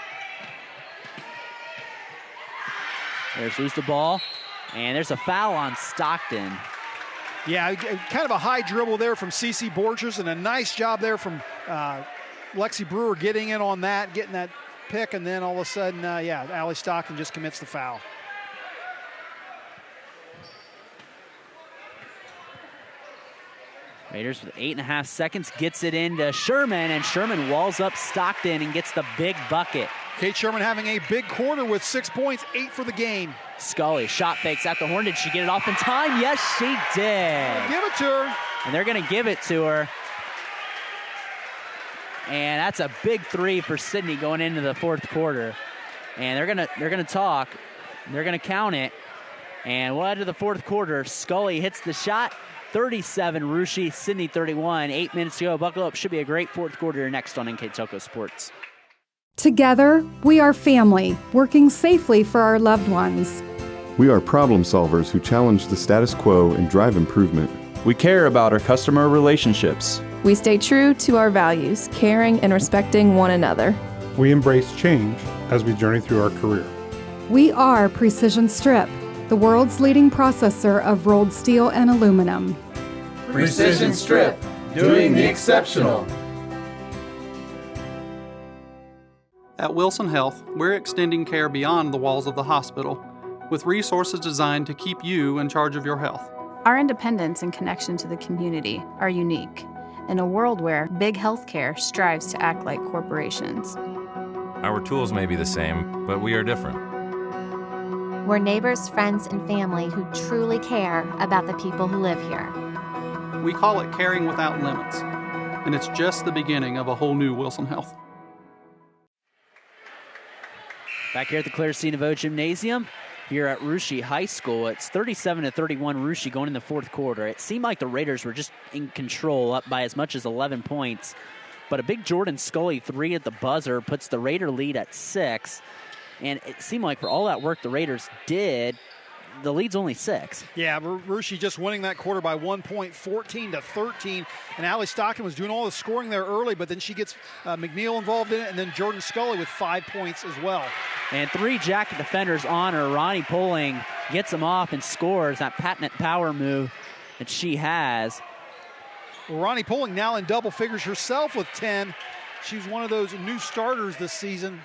There's lose the ball, and there's a foul on Stockton. Yeah, kind of a high dribble there from Cece Borchers, and a nice job there from Lexi Brewer getting in on that, getting that pick, and then all of a sudden, Allie Stockton just commits the foul. Raiders with 8.5 seconds, gets it into Sherman, and Sherman walls up Stockton and gets the big bucket. Kate Sherman having a big quarter with 6 points, 8 for the game. Scully shot fakes at the horn. Did she get it off in time? Yes, she did. Give it to her. And they're going to give it to her. And that's a big 3 for Sidney going into the fourth quarter. And they're gonna talk. They're gonna count it. And we'll head to the fourth quarter. Scully hits the shot. 37 Russia, Sidney 31. 8 minutes to go. Buckle up. Should be a great fourth quarter next on NKTelco Sports. Together, we are family, working safely for our loved ones. We are problem solvers who challenge the status quo and drive improvement. We care about our customer relationships. We stay true to our values, caring and respecting one another. We embrace change as we journey through our career. We are Precision Strip, the world's leading processor of rolled steel and aluminum. Precision Strip, doing the exceptional. At Wilson Health, we're extending care beyond the walls of the hospital, with resources designed to keep you in charge of your health. Our independence and connection to the community are unique in a world where big healthcare strives to act like corporations. Our tools may be the same, but we are different. We're neighbors, friends, and family who truly care about the people who live here. We call it caring without limits, and it's just the beginning of a whole new Wilson Health. Back here at the Claire C. Naveau Gymnasium, here at Russia High School, it's 37-31 Russia going in the fourth quarter. It seemed like the Raiders were just in control, up by as much as 11 points. But a big Jordan Scully 3 at the buzzer puts the Raider lead at 6. And it seemed like for all that work the Raiders did, the lead's only 6. Yeah, Russia just winning that quarter by 1 point, 14-13. And Allie Stockton was doing all the scoring there early, but then she gets McNeil involved in it, and then Jordan Scully with 5 points as well. And 3 jacket defenders on her. Ronnie Poling gets them off and scores that patented power move that she has. Well, Ronnie Poling now in double figures herself with 10. She's one of those new starters this season.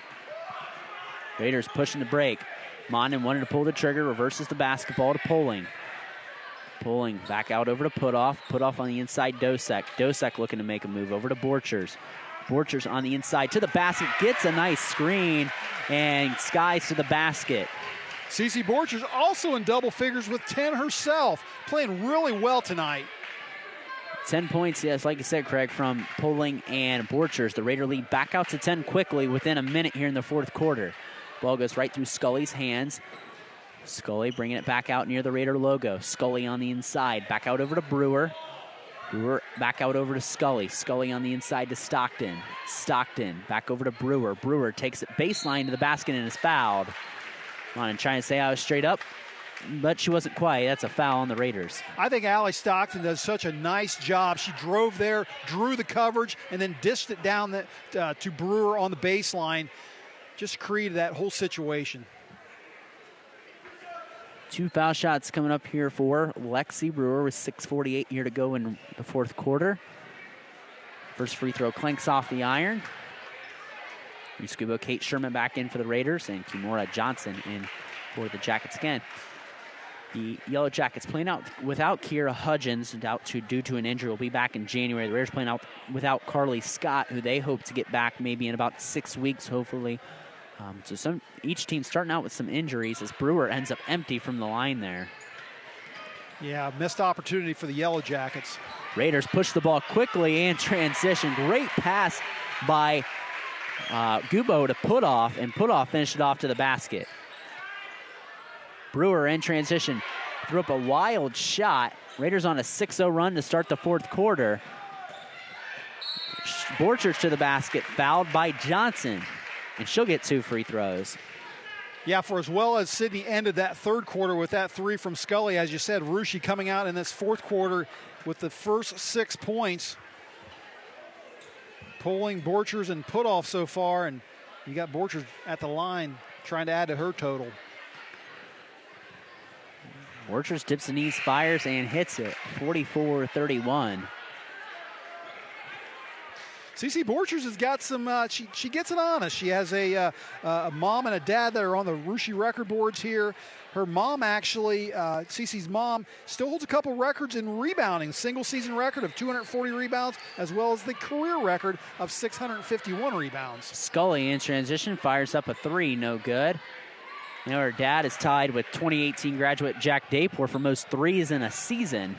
Raiders pushing the break. Mondin wanted to pull the trigger, reverses the basketball to Poling. Poling back out over to Putoff. Putoff on the inside, Dosek. Dosek looking to make a move over to Borchers. Borchers on the inside to the basket, gets a nice screen, and skies to the basket. Cece Borchers also in double figures with 10 herself, playing really well tonight. 10 points, yes, like you said, Craig, from Poling and Borchers. The Raider lead back out to 10 quickly within a minute here in the fourth quarter. Ball goes right through Scully's hands. Scully bringing it back out near the Raider logo. Scully on the inside, back out over to Brewer. Brewer back out over to Scully. Scully on the inside to Stockton. Stockton back over to Brewer. Brewer takes it baseline to the basket and is fouled. On and trying to say I was straight up, but she wasn't quite. That's a foul on the Raiders. I think Allie Stockton does such a nice job. She drove there, drew the coverage, and then dished it down to Brewer on the baseline. Just created that whole situation. 2 foul shots coming up here for Lexi Brewer with 6:48 here to go in the fourth quarter. First free throw clanks off the iron. Uskubo, Kate Sherman back in for the Raiders, and Kimura Johnson in for the Jackets again. The Yellow Jackets playing out without Kira Hudgens, due to an injury, will be back in January. The Raiders playing out without Carly Scott, who they hope to get back maybe in about 6 weeks, hopefully. So each team starting out with some injuries as Brewer ends up empty from the line there. Yeah, missed opportunity for the Yellow Jackets. Raiders push the ball quickly and transition. Great pass by Gubo to Putoff, and Putoff finished it off to the basket. Brewer in transition, threw up a wild shot. Raiders on a 6-0 run to start the fourth quarter. Borchers to the basket, fouled by Johnson, and she'll get 2 free throws. Yeah, for as well as Sidney ended that third quarter with that 3 from Scully, as you said, Rushi coming out in this fourth quarter with the first 6 points. Pulling Borchers and Putoff so far, and you got Borchers at the line trying to add to her total. Borchers dips the knees, fires, and hits it, 44-31. CC Borchers has got some, she gets it on us. She has a mom and a dad that are on the Rushi record boards here. Her mom actually, CC's mom, still holds a couple records in rebounding. Single season record of 240 rebounds, as well as the career record of 651 rebounds. Scully in transition, fires up a 3, no good. You know, her dad is tied with 2018 graduate Jack Dayport for most threes in a season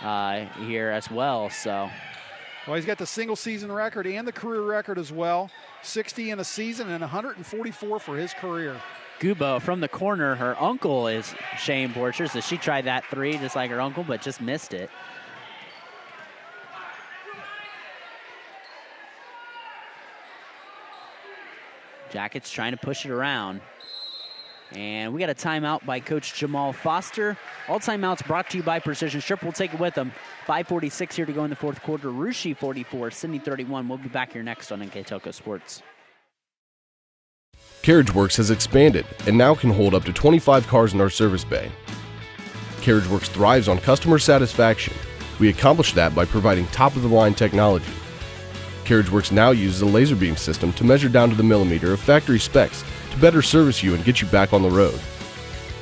here as well, so. Well, he's got the single season record and the career record as well. 60 in a season and 144 for his career. Gubo from the corner. Her uncle is Shane Borchers, so she tried that 3 just like her uncle, but just missed it. Jackets trying to push it around. And we got a timeout by Coach Jamal Foster. All timeouts brought to you by Precision Strip. We'll take it with them. 5:46 here to go in the fourth quarter. Rushi 44, Sidney 31. We'll be back here next on NKTelco Sports. CarriageWorks has expanded and now can hold up to 25 cars in our service bay. CarriageWorks thrives on customer satisfaction. We accomplish that by providing top-of-the-line technology. CarriageWorks now uses a laser beam system to measure down to the millimeter of factory specs to better service you and get you back on the road.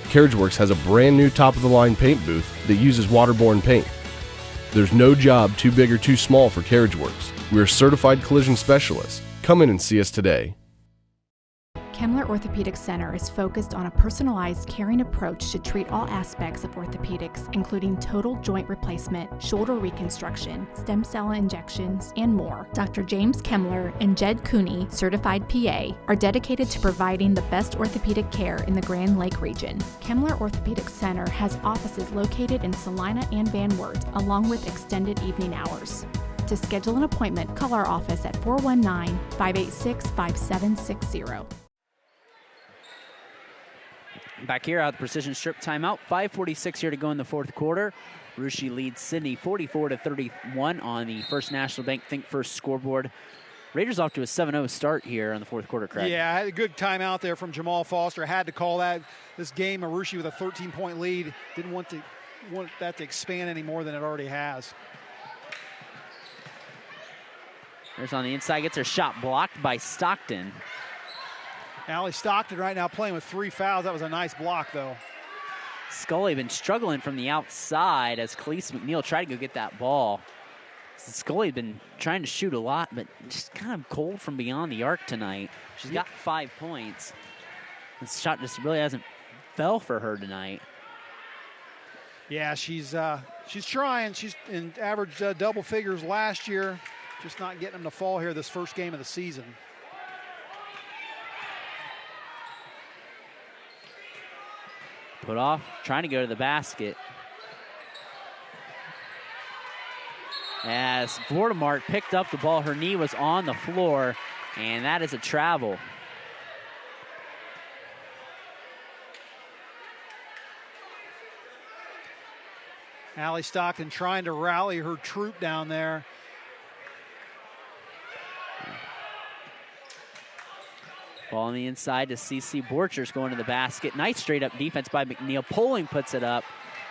CarriageWorks has a brand new top-of-the-line paint booth that uses waterborne paint. There's no job too big or too small for CarriageWorks. We're certified collision specialists. Come in and see us today. Kemmler Orthopedic Center is focused on a personalized, caring approach to treat all aspects of orthopedics, including total joint replacement, shoulder reconstruction, stem cell injections, and more. Dr. James Kemmler and Jed Cooney, certified PA, are dedicated to providing the best orthopedic care in the Grand Lake region. Kemmler Orthopedic Center has offices located in Salina and Van Wert, along with extended evening hours. To schedule an appointment, call our office at 419-586-5760. Back here out the Precision Strip timeout. 5:46 here to go in the fourth quarter. Rushi leads Sidney 44-31 on the First National Bank Think First scoreboard. Raiders off to a 7-0 start here on the fourth quarter, Craig. Yeah, I had a good timeout there from Jamal Foster. Had to call that. This game, Rushi with a 13-point lead. Didn't want that to expand any more than it already has. There's on the inside, gets her shot blocked by Stockton. Allie Stockton right now playing with 3 fouls. That was a nice block, though. Scully been struggling from the outside as Khalees McNeil tried to go get that ball. Scully been trying to shoot a lot, but just kind of cold from beyond the arc tonight. She's got 5 points. This shot just really hasn't fell for her tonight. Yeah, she's trying. She's in average double figures last year. Just not getting them to fall here this first game of the season. Put off, trying to go to the basket. As Vortemart picked up the ball, her knee was on the floor, and that is a travel. Allie Stockton trying to rally her troop down there. Ball on the inside to CC Borchers going to the basket. Nice straight up defense by McNeil. Poling puts it up.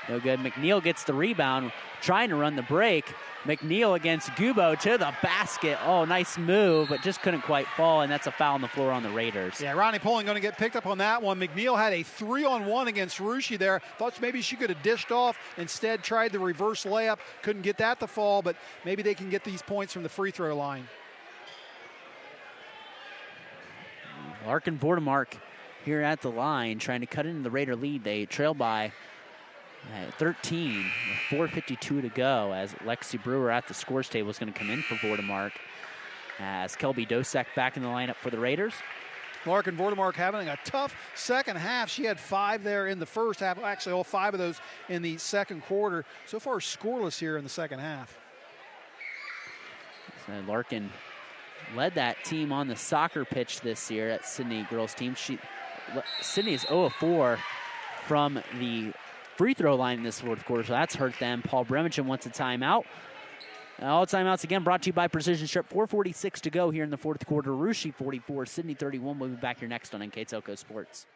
No good. McNeil gets the rebound, trying to run the break. McNeil against Gubo to the basket. Oh, nice move, but just couldn't quite fall, and that's a foul on the floor on the Raiders. Yeah, Ronnie Poling going to get picked up on that one. McNeil had a 3-on-1 against Russia there. Thought maybe she could have dished off. Instead, tried the reverse layup. Couldn't get that to fall, but maybe they can get these points from the free throw line. Larkin Vordemark here at the line, trying to cut into the Raider lead. They trail by 13 with 4:52 to go, as Lexi Brewer at the scores table is going to come in for Vordemark, as Kelby Dosek back in the lineup for the Raiders. Larkin Vordemark having a tough second half. She had 5 there in the first half, actually all 5 of those in the second quarter. So far scoreless here in the second half. So Larkin led that team on the soccer pitch this year, at Sidney girls team. Sidney is 0 of 4 from the free throw line in this fourth quarter, so that's hurt them. Paul Bremerton wants a timeout. All timeouts again brought to you by Precision Strip. 4:46 to go here in the fourth quarter. Rushi 44, Sidney 31. We'll be back here next on NKTelco Sports.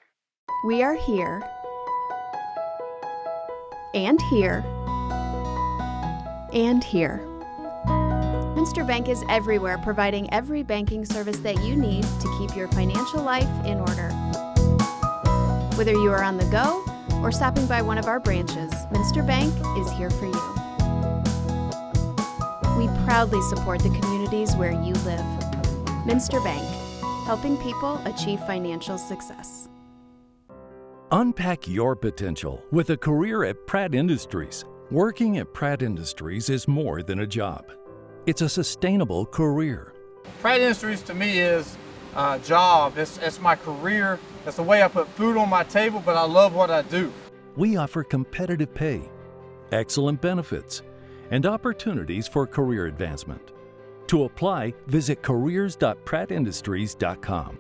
We are here and here and here. Minster Bank is everywhere, providing every banking service that you need to keep your financial life in order. Whether you are on the go or stopping by one of our branches, Minster Bank is here for you. We proudly support the communities where you live. Minster Bank, helping people achieve financial success. Unpack your potential with a career at Pratt Industries. Working at Pratt Industries is more than a job. It's a sustainable career. Pratt Industries to me is a job. It's my career. It's the way I put food on my table, but I love what I do. We offer competitive pay, excellent benefits, and opportunities for career advancement. To apply, visit careers.prattindustries.com.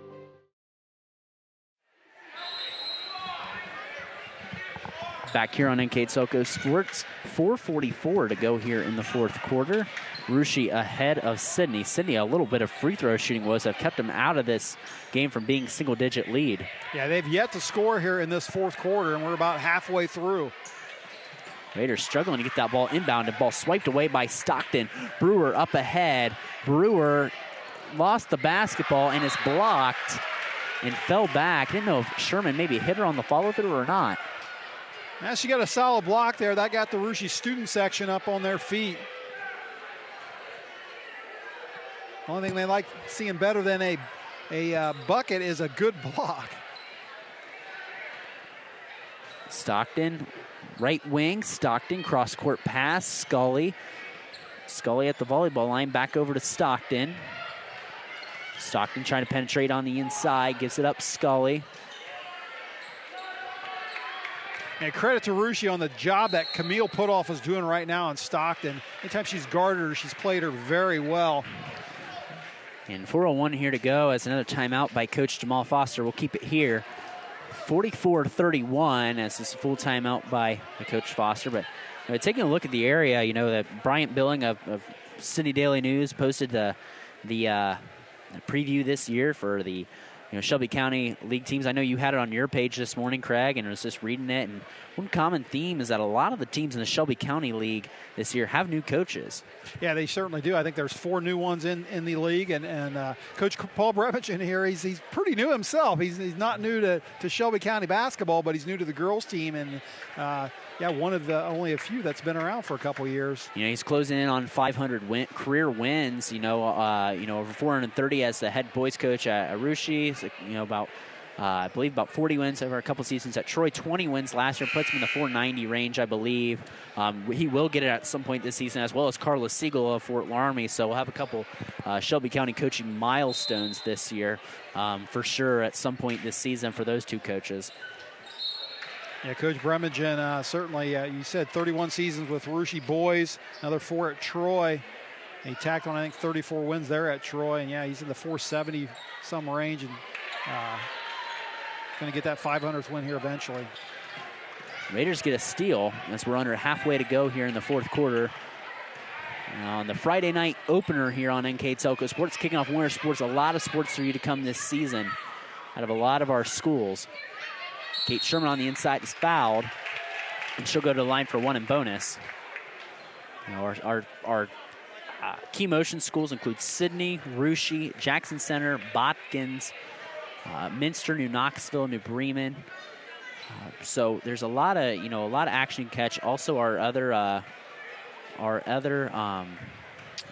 Back here on NKTelco Sports, 4:44 to go here in the fourth quarter. Rushi ahead of Sidney. Sidney, a little bit of free throw shooting woes have kept them out of this game from being single-digit lead. Yeah, they've yet to score here in this fourth quarter, and we're about halfway through. Raiders struggling to get that ball inbound. The ball swiped away by Stockton. Brewer up ahead. Brewer lost the basketball and is blocked and fell back. Didn't know if Sherman maybe hit her on the follow-through or not. Now she got a solid block there. That got the Rushi student section up on their feet. Only thing they like seeing better than a bucket is a good block. Stockton, right wing. Stockton, cross-court pass. Scully at the volleyball line. Back over to Stockton. Stockton trying to penetrate on the inside. Gives it up Scully. And credit to Rushi on the job that Camille Putoff is doing right now in Stockton. Anytime she's guarded her, she's played her very well. And 4:01 here to go as another timeout by Coach Jamal Foster. We'll keep it here. 44-31 as this full timeout by Coach Foster. But taking a look at the area, that Bryant Billing of Sidney Daily News posted the preview this year for the Shelby County League teams. I know you had it on your page this morning, Craig, and I was just reading it. And one common theme is that a lot of the teams in the Shelby County League this year have new coaches. Yeah, they certainly do. I think there's 4 new ones in the league. And Coach Paul Bremerton here, he's pretty new himself. He's not new to Shelby County basketball, but he's new to the girls team. And one of the only a few that's been around for a couple years. He's closing in on 500 career wins. Over 430 as the head boys coach at Rushi. About I believe about 40 wins over a couple seasons at Troy. 20 wins last year, puts him in the 490 range, I believe. He will get it at some point this season, as well as Carlos Siegel of Fort Laramie. So we'll have a couple Shelby County coaching milestones this year, for sure, at some point this season for those two coaches. Yeah, Coach Bremerton, certainly, you said 31 seasons with Rushi boys, another 4 at Troy. He tacked on, I think, 34 wins there at Troy. And, he's in the 470-some range and going to get that 500th win here eventually. Raiders get a steal as we're under halfway to go here in the fourth quarter. On the Friday night opener here on NKTelco Sports, kicking off winter sports, a lot of sports for you to come this season out of a lot of our schools. Kate Sherman on the inside is fouled, and she'll go to the line for 1 and bonus. Our key motion schools include Sidney, Russia, Jackson Center, Botkins, Minster, New Knoxville, New Bremen. So there's a lot of action you can catch. Also, our other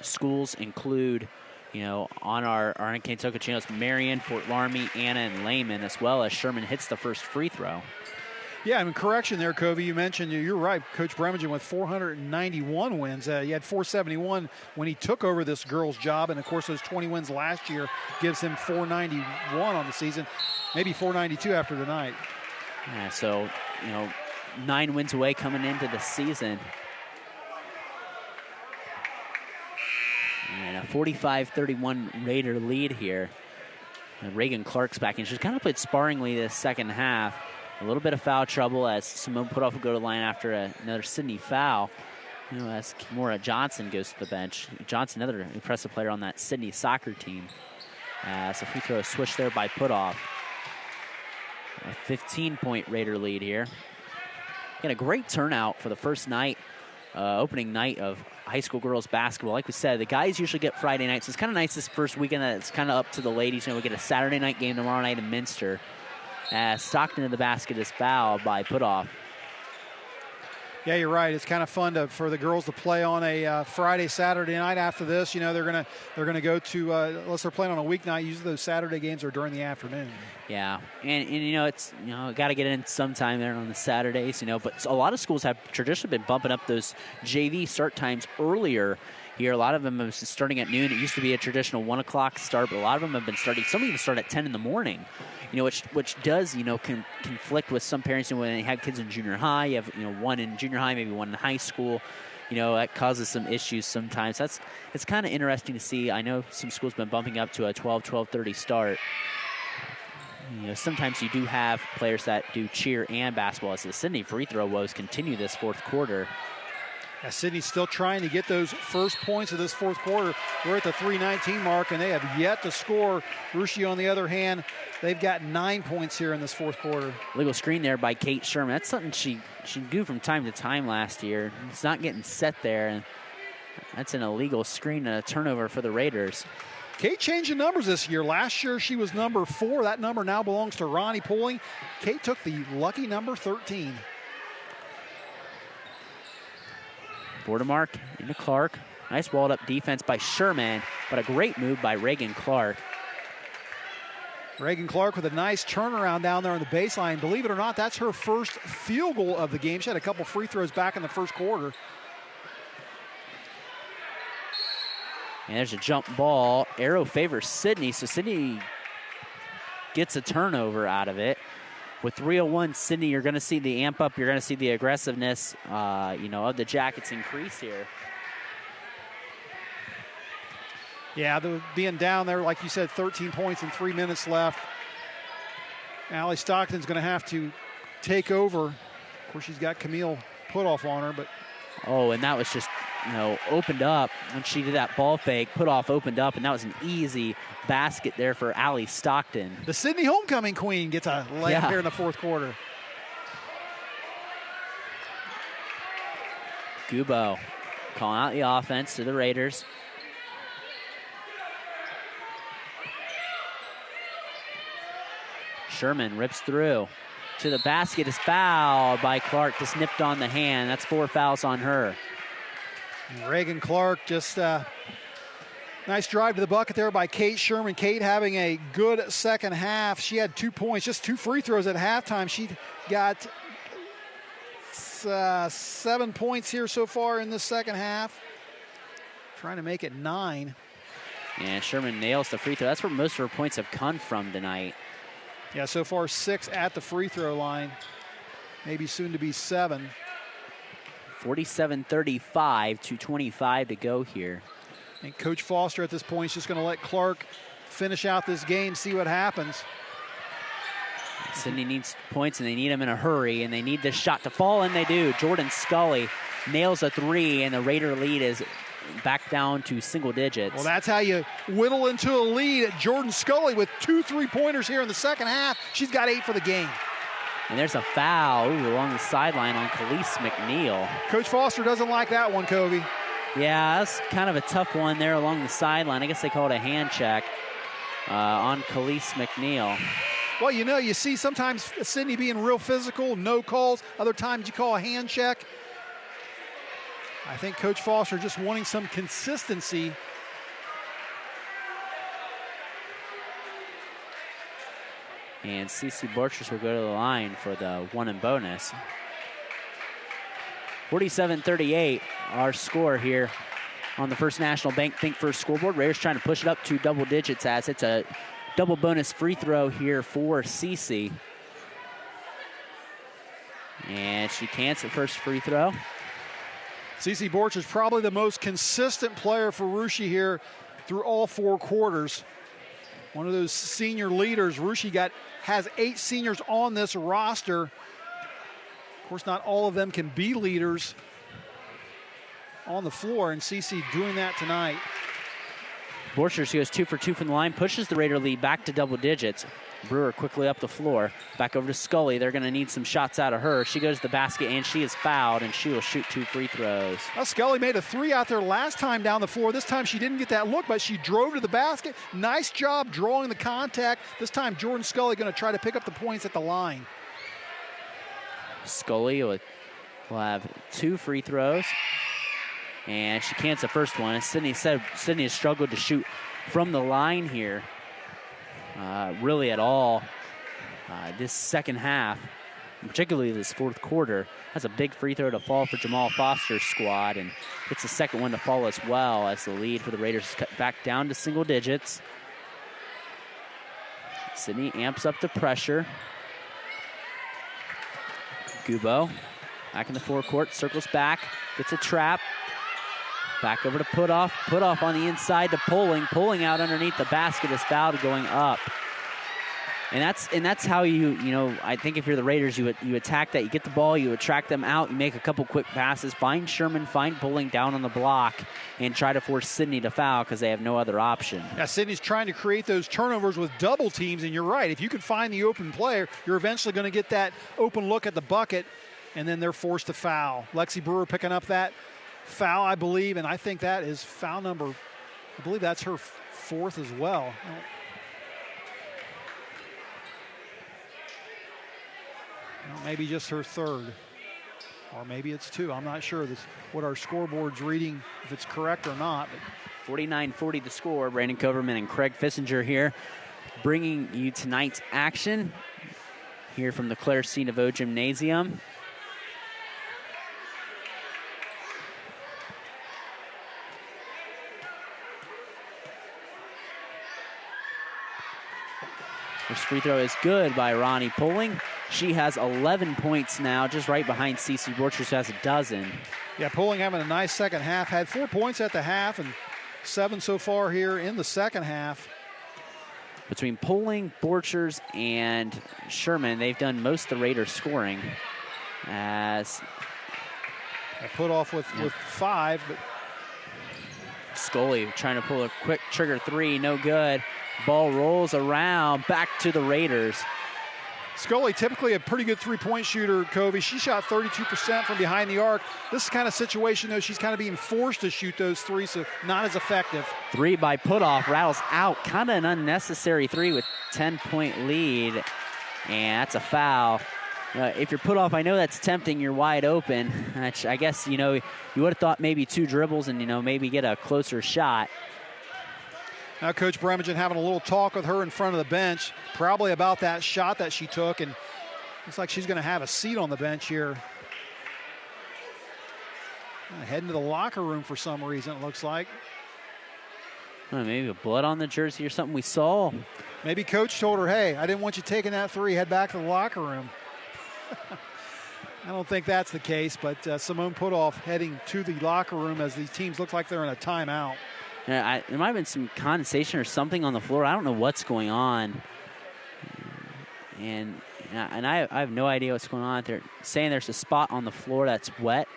schools include, on our NKTelco channels, Marion, Fort Laramie, Anna, and Lehman, as well as Sherman hits the first free throw. Yeah, I mean, correction there, Covey. You mentioned, you're right, Coach Bremergen with 491 wins. He had 471 when he took over this girls' job, and, of course, those 20 wins last year gives him 491 on the season, maybe 492 after tonight. Yeah, so, 9 wins away coming into the season. And a 45-31 Raider lead here. And Reagan Clark's back in. She's kind of played sparingly this second half. A little bit of foul trouble as Simone Putoff will go to the line after another Sidney foul. As Kimora Johnson goes to the bench. Johnson, another impressive player on that Sidney soccer team. So free throw switch there by Putoff. A 15-point Raider lead here. Again, a great turnout for the first night, opening night of high school girls basketball. Like we said, the guys usually get Friday nights. So it's kind of nice this first weekend that it's kind of up to the ladies. We get a Saturday night game tomorrow night in Minster. Stockton in the basket is fouled by Putoff. Yeah, you're right. It's kind of fun for the girls to play on a Friday, Saturday night. After this, they're gonna go to unless they're playing on a weeknight. Usually those Saturday games are during the afternoon. Yeah, and it's got to get in sometime there on the Saturdays. But a lot of schools have traditionally been bumping up those JV start times earlier. Here, a lot of them have been starting at noon. It used to be a traditional 1 o'clock start, but a lot of them have been starting. Some even start at 10 in the morning. Which does conflict with some parents when they have kids in junior high. You have one in junior high, maybe one in high school. That causes some issues sometimes. It's kind of interesting to see. I know some schools have been bumping up to a 12:30 start. Sometimes you do have players that do cheer and basketball. As the Sidney free throw woes continue this fourth quarter. Sidney's still trying to get those first points of this fourth quarter. We're at the 3:19 mark, and they have yet to score. Russia, on the other hand, they've got 9 points here in this fourth quarter. Legal screen there by Kate Sherman. That's something she do from time to time last year. It's not getting set there, and that's an illegal screen and a turnover for the Raiders. Kate changed the numbers this year. Last year she was number 4. That number now belongs to Ronnie Pulling. Kate took the lucky number 13. Border mark into Clark. Nice walled up defense by Sherman, but a great move by Reagan Clark. Reagan Clark with a nice turnaround down there on the baseline. Believe it or not, that's her first field goal of the game. She had a couple free throws back in the first quarter. And there's a jump ball. Arrow favors Sidney, so Sidney gets a turnover out of it. With 3:01, Sidney, you're going to see the amp up. You're going to see the aggressiveness, of the Jackets increase here. Yeah, being down there, like you said, 13 points and 3 minutes left. Allie Stockton's going to have to take over. Of course, she's got Camille Putoff on her, but... Oh, and that was just, opened up. When she did that ball fake, Putoff opened up, and that was an easy basket there for Allie Stockton. The Sidney homecoming queen gets a layup here in the fourth quarter. Gubo calling out the offense to the Raiders. Sherman rips through to the basket, is fouled by Clark, just nipped on the hand. That's 4 fouls on her. Reagan Clark just nice drive to the bucket there by Kate Sherman. Kate having a good second half. She had 2 points, just 2 free throws at halftime. She got 7 points here so far in this second half. Trying to make it 9. And Sherman nails the free throw. That's where most of her points have come from tonight. Yeah, so far 6 at the free throw line. Maybe soon to be 7. 47-35, 2:25 to go here. And Coach Foster at this point is just going to let Clark finish out this game, see what happens. Sidney needs points, and they need them in a hurry, and they need this shot to fall, and they do. Jordan Scully nails a 3, and the Raider lead is back down to single digits. Well, that's how you whittle into a lead. Jordan Scully with 2 3-pointers here in the second half. She's got 8 for the game. And there's a foul along the sideline on Khalees McNeil. Coach Foster doesn't like that one, Covey. Yeah, that's kind of a tough one there along the sideline. I guess they call it a hand check on Khalees McNeil. Well, you see sometimes Sidney being real physical, no calls. Other times you call a hand check. I think Coach Foster just wanting some consistency. And CC Borchers will go to the line for the 1 and bonus. 47-38, our score here on the First National Bank Think First scoreboard. Raiders trying to push it up to double digits as it's a double bonus free throw here for CC. And she cants the first free throw. CC Borch is probably the most consistent player for Russia here through all 4 quarters. One of those senior leaders. Russia has 8 seniors on this roster. Of course, not all of them can be leaders on the floor, and CC doing that tonight. Borchers goes 2 for 2 from the line, pushes the Raider lead back to double digits. Brewer quickly up the floor. Back over to Scully. They're going to need some shots out of her. She goes to the basket, and she is fouled, and she will shoot 2 free throws. Well, Scully made a 3 out there last time down the floor. This time she didn't get that look, but she drove to the basket. Nice job drawing the contact. This time Jordan Scully going to try to pick up the points at the line. Scully will have 2 free throws, and she cants the first one. As Sidney said, Sidney has struggled to shoot from the line here really at all this second half, particularly this fourth quarter. That's a big free throw to fall for Jamal Foster's squad, and it's the second one to fall as well as the lead for the Raiders is cut back down to single digits. Sidney amps up the pressure. Gubo back in the forecourt, circles back, gets a trap. Back over to Putoff. Putoff on the inside to Poling. Poling out underneath the basket is fouled going up. And that's how I think if you're the Raiders, you attack that. You get the ball, you attract them out, you make a couple quick passes, find Sherman, find Poling down on the block, and try to force Sidney to foul because they have no other option. Yeah, Sidney's trying to create those turnovers with double teams, and you're right. If you can find the open player, you're eventually going to get that open look at the bucket, and then they're forced to foul. Lexi Brewer picking up that foul, I believe, and I think that is foul number, I believe that's her 4th as well. Maybe just her 3rd, or maybe it's 2. I'm not sure what our scoreboard's reading, if it's correct or not. 49-40 the score. Brandon Coverman and Craig Fissinger here bringing you tonight's action here from the Claire C. Naveau Gymnasium. First free throw is good by Ronnie Poling. She has 11 points now, just right behind CC Borchers, who has a dozen. Yeah, Poling having a nice second half. Had 4 points at the half and 7 so far here in the second half. Between Poling, Borchers, and Sherman, they've done most of the Raiders scoring. As I put off with 5, but Scully trying to pull a quick trigger 3, no good. Ball rolls around, back to the Raiders. Scully, typically a pretty good three-point shooter, Covey. She shot 32% from behind the arc. This kind of situation, though, she's kind of being forced to shoot those 3, so not as effective. 3 by Putoff, rattles out. Kind of an unnecessary 3 with 10-point lead, and that's a foul. If you're Putoff, I know that's tempting. You're wide open. I guess, you would have thought maybe 2 dribbles and, maybe get a closer shot. Now Coach Bremergen having a little talk with her in front of the bench, probably about that shot that she took, and looks like she's going to have a seat on the bench here. Heading to the locker room for some reason, it looks like. Maybe a blood on the jersey or something we saw. Maybe Coach told her, hey, I didn't want you taking that 3, head back to the locker room. I don't think that's the case, but Simone Putoff heading to the locker room as these teams look like they're in a timeout. There might have been some condensation or something on the floor. I don't know what's going on. And I have no idea what's going on. They're saying there's a spot on the floor that's wet,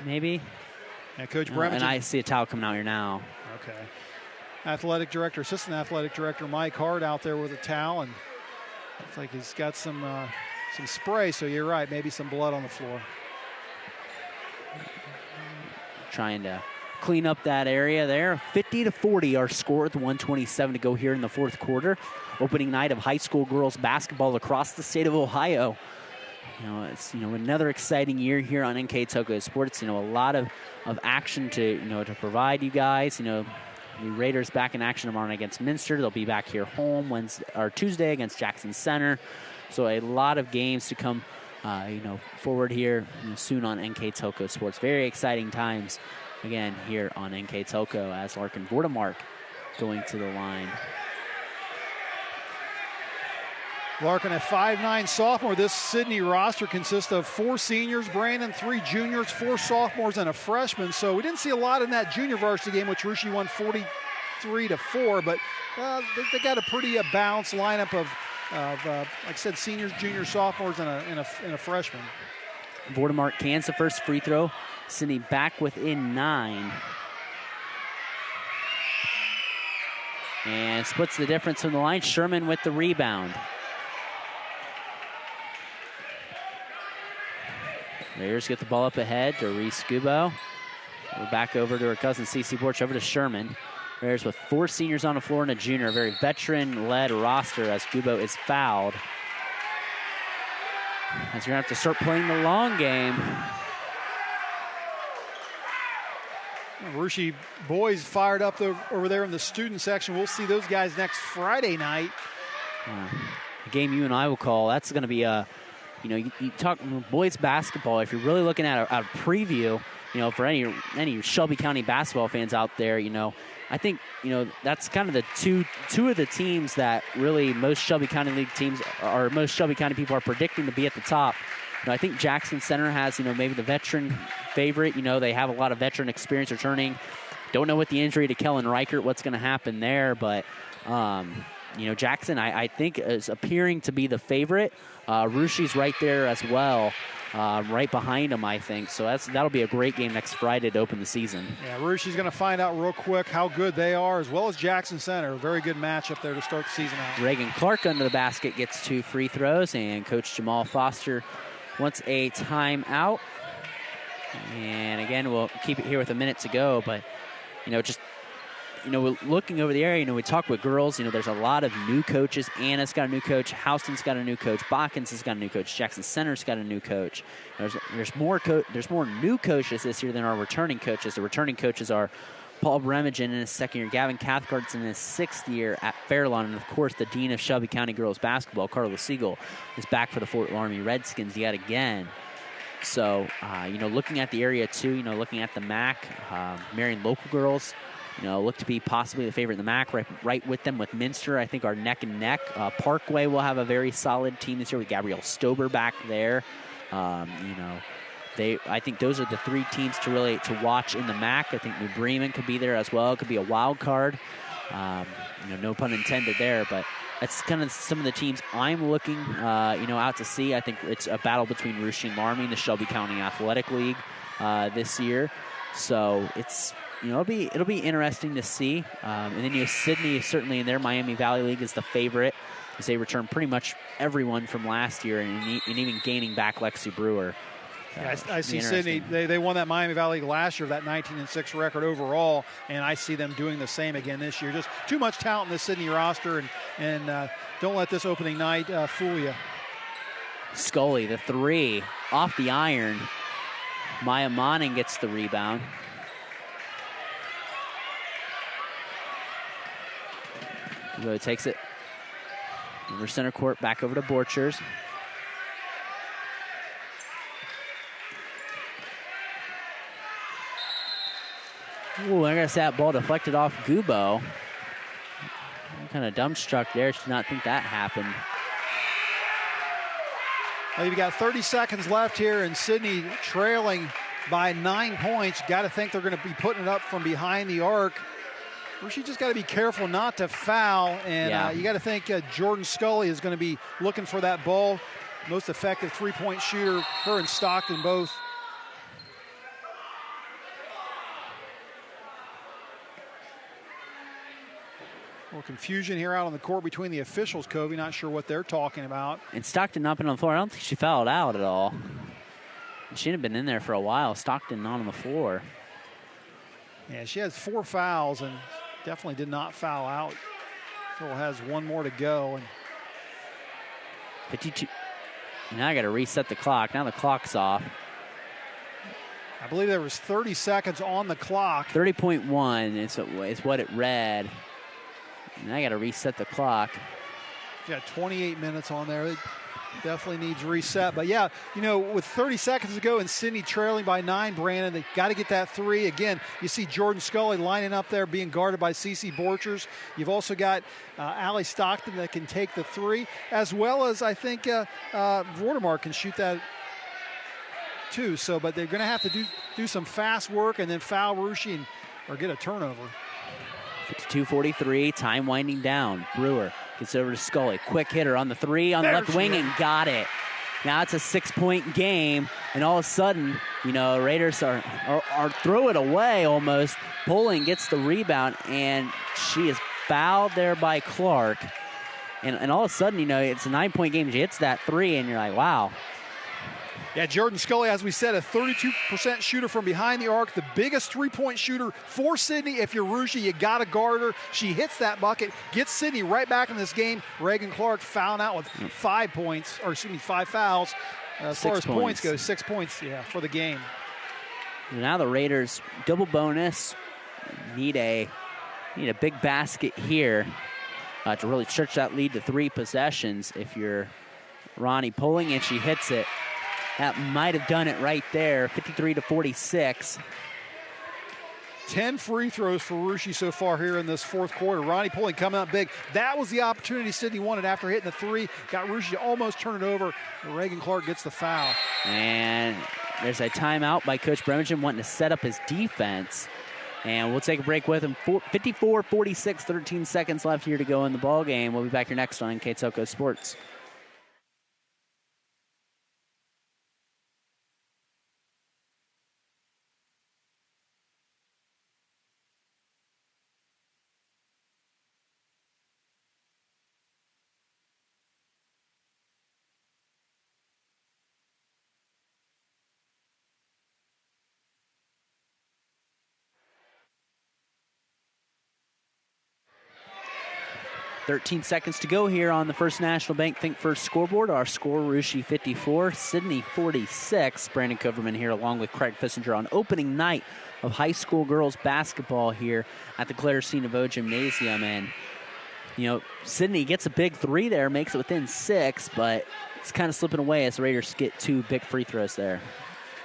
maybe. Yeah, Coach Bremergen. And I see a towel coming out here now. Okay. Assistant athletic director Mike Hart out there with a towel, and looks like he's got some spray, so you're right, maybe some blood on the floor. trying to clean up that area there. 50-40 our score with 1:27 to go here in the fourth quarter. Opening night of high school girls basketball across the state of Ohio. It's another exciting year here on NKTelco Sports. A lot of action to provide you guys. The Raiders back in action tomorrow night against Minster. They'll be back here home Tuesday against Jackson Center. So a lot of games to come forward here soon on NKTelco Sports. Very exciting times again here on NKTelco as Larkin Vordemark going to the line. Larkin, a 5'9" sophomore. This Sidney roster consists of 4 seniors, Brandon, 3 juniors, 4 sophomores, and a freshman. So we didn't see a lot in that junior varsity game, which Russia won 43-4. But they got a pretty balanced lineup of like I said, seniors, juniors, sophomores, and a freshman. Vordemark cans the first free throw. Sidney back within 9. And splits the difference from the line. Sherman with the rebound. Raiders get the ball up ahead to Reese Gubo. We're back over to her cousin Cece Borch, over to Sherman. Raiders with 4 seniors on the floor and a junior. A very veteran-led roster as Gubo is fouled. As you're going to have to start playing the long game. Rushi boys fired up over there in the student section. We'll see those guys next Friday night. A game you and I will call. That's going to be you talk boys basketball. If you're really looking at a preview, for any Shelby County basketball fans out there, I think that's kind of the two of the teams that really most Shelby County League teams or most Shelby County people are predicting to be at the top. I think Jackson Center has maybe the veteran favorite. They have a lot of veteran experience returning. Don't know with the injury to Kellen Reichert what's going to happen there, but Jackson I think is appearing to be the favorite. Rushi's right there as well. Right behind him, I think. So that'll be a great game next Friday to open the season. Yeah, Rushi's going to find out real quick how good they are, as well as Jackson Center. A very good matchup there to start the season out. Reagan Clark under the basket gets 2 free throws, and Coach Jamal Foster wants a timeout. And again, we'll keep it here with a minute to go, but looking over the area, we talk with girls, there's a lot of new coaches. Anna's got a new coach. Houston's got a new coach. Botkins has got a new coach. Jackson Center's got a new coach. There's more new coaches this year than our returning coaches. The returning coaches are Paul Bremagen in his 2nd year, Gavin Cathcart's in his 6th year at Fairlawn, and of course the Dean of Shelby County Girls Basketball, Carla Siegel, is back for the Fort Laramie Redskins yet again. So, looking at the area too, looking at the MAC, Marion local girls, look to be possibly the favorite in the MAC, right with them with Minster. I think are neck and neck. Parkway will have a very solid team this year with Gabrielle Stober back there. I think those are the 3 teams to watch in the MAC. I think New Bremen could be there as well. It could be a wild card. No pun intended there, but that's kind of some of the teams I'm looking, out to see. I think it's a battle between Russia and Laramie, the Shelby County Athletic League, this year. So it's. It'll be interesting to see. And then Sidney is certainly in their Miami Valley League is the favorite as they return pretty much everyone from last year and even gaining back Lexi Brewer. Yeah, I see Sidney. They won that Miami Valley League last year, that 19-6 record overall, and I see them doing the same again this year. Just too much talent in the Sidney roster, and don't let this opening night fool you. Scully, the 3 off the iron. Maya Monning gets the rebound. Gubo takes it over center court, back over to Borchers. Ooh, I guess that ball deflected off Gubo. Kind of dumbstruck there. Did not think that happened. Well, you've got 30 seconds left here, and Sidney trailing by 9 points. Got to think they're going to be putting it up from behind the arc. She just got to be careful not to foul, and you got to think Jordan Scully is going to be looking for that ball. Most effective three-point shooter, her and Stockton both. A little confusion here out on the court between the officials, Covey. Not sure what they're talking about. And Stockton not been on the floor. I don't think she fouled out at all. She hadn't been in there for a while. Stockton not on the floor. Yeah, she has 4 fouls and definitely did not foul out. Still has 1 more to go. And 52. Now I got to reset the clock. Now the clock's off. I believe there was 30 seconds on the clock. 30.1 is what it read. And I got to reset the clock. Yeah, 28 minutes on there. It definitely needs reset. But yeah, with 30 seconds to go and Sidney trailing by 9, Brandon, they got to get that 3. Again, you see Jordan Scully lining up there being guarded by Cece Borchers. You've also got Allie Stockton that can take the 3, as well as I think Vortemar can shoot that too. So, but they're going to have to do some fast work and then foul Rushi or get a turnover. 52-43, time winding down. Brewer gets over to Scully. Quick hitter on the 3 on the left wing and got it. Now it's a 6-point game, and all of a sudden, Raiders are throw it away almost. Poling gets the rebound, and she is fouled there by Clark. And all of a sudden, it's a 9-point game. She hits that 3, and you're like, wow. Yeah, Jordan Scully, as we said, a 32% shooter from behind the arc, the biggest 3-point shooter for Sidney. If you're Rushi, you got to guard her. She hits that bucket, gets Sidney right back in this game. Reagan Clark fouled out with 5 fouls. As far as points go, 6 points, for the game. Now the Raiders, double bonus, need a big basket here to really stretch that lead to 3 possessions. If you're Ronnie Poling, and she hits it. That might have done it right there, 53-46. 10 free throws for Rushi so far here in this fourth quarter. Ronnie Poling coming up big. That was the opportunity Sidney wanted after hitting the 3. Got Rushi to almost turn it over. Reagan Clark gets the foul. And there's a timeout by Coach Bremerton wanting to set up his defense. And we'll take a break with him. 54-46, 13 seconds left here to go in the ball game. We'll be back here next on NKTelco Sports. .13 seconds to go here on the First National Bank Think First scoreboard. Our score, Rushi 54, Sidney 46. Brandon Coverman here along with Craig Fissinger on opening night of high school girls basketball here at the Claire C. Naveau Gymnasium. And, Sidney gets a big 3 there, makes it within 6, but it's kind of slipping away as the Raiders get 2 big free throws there.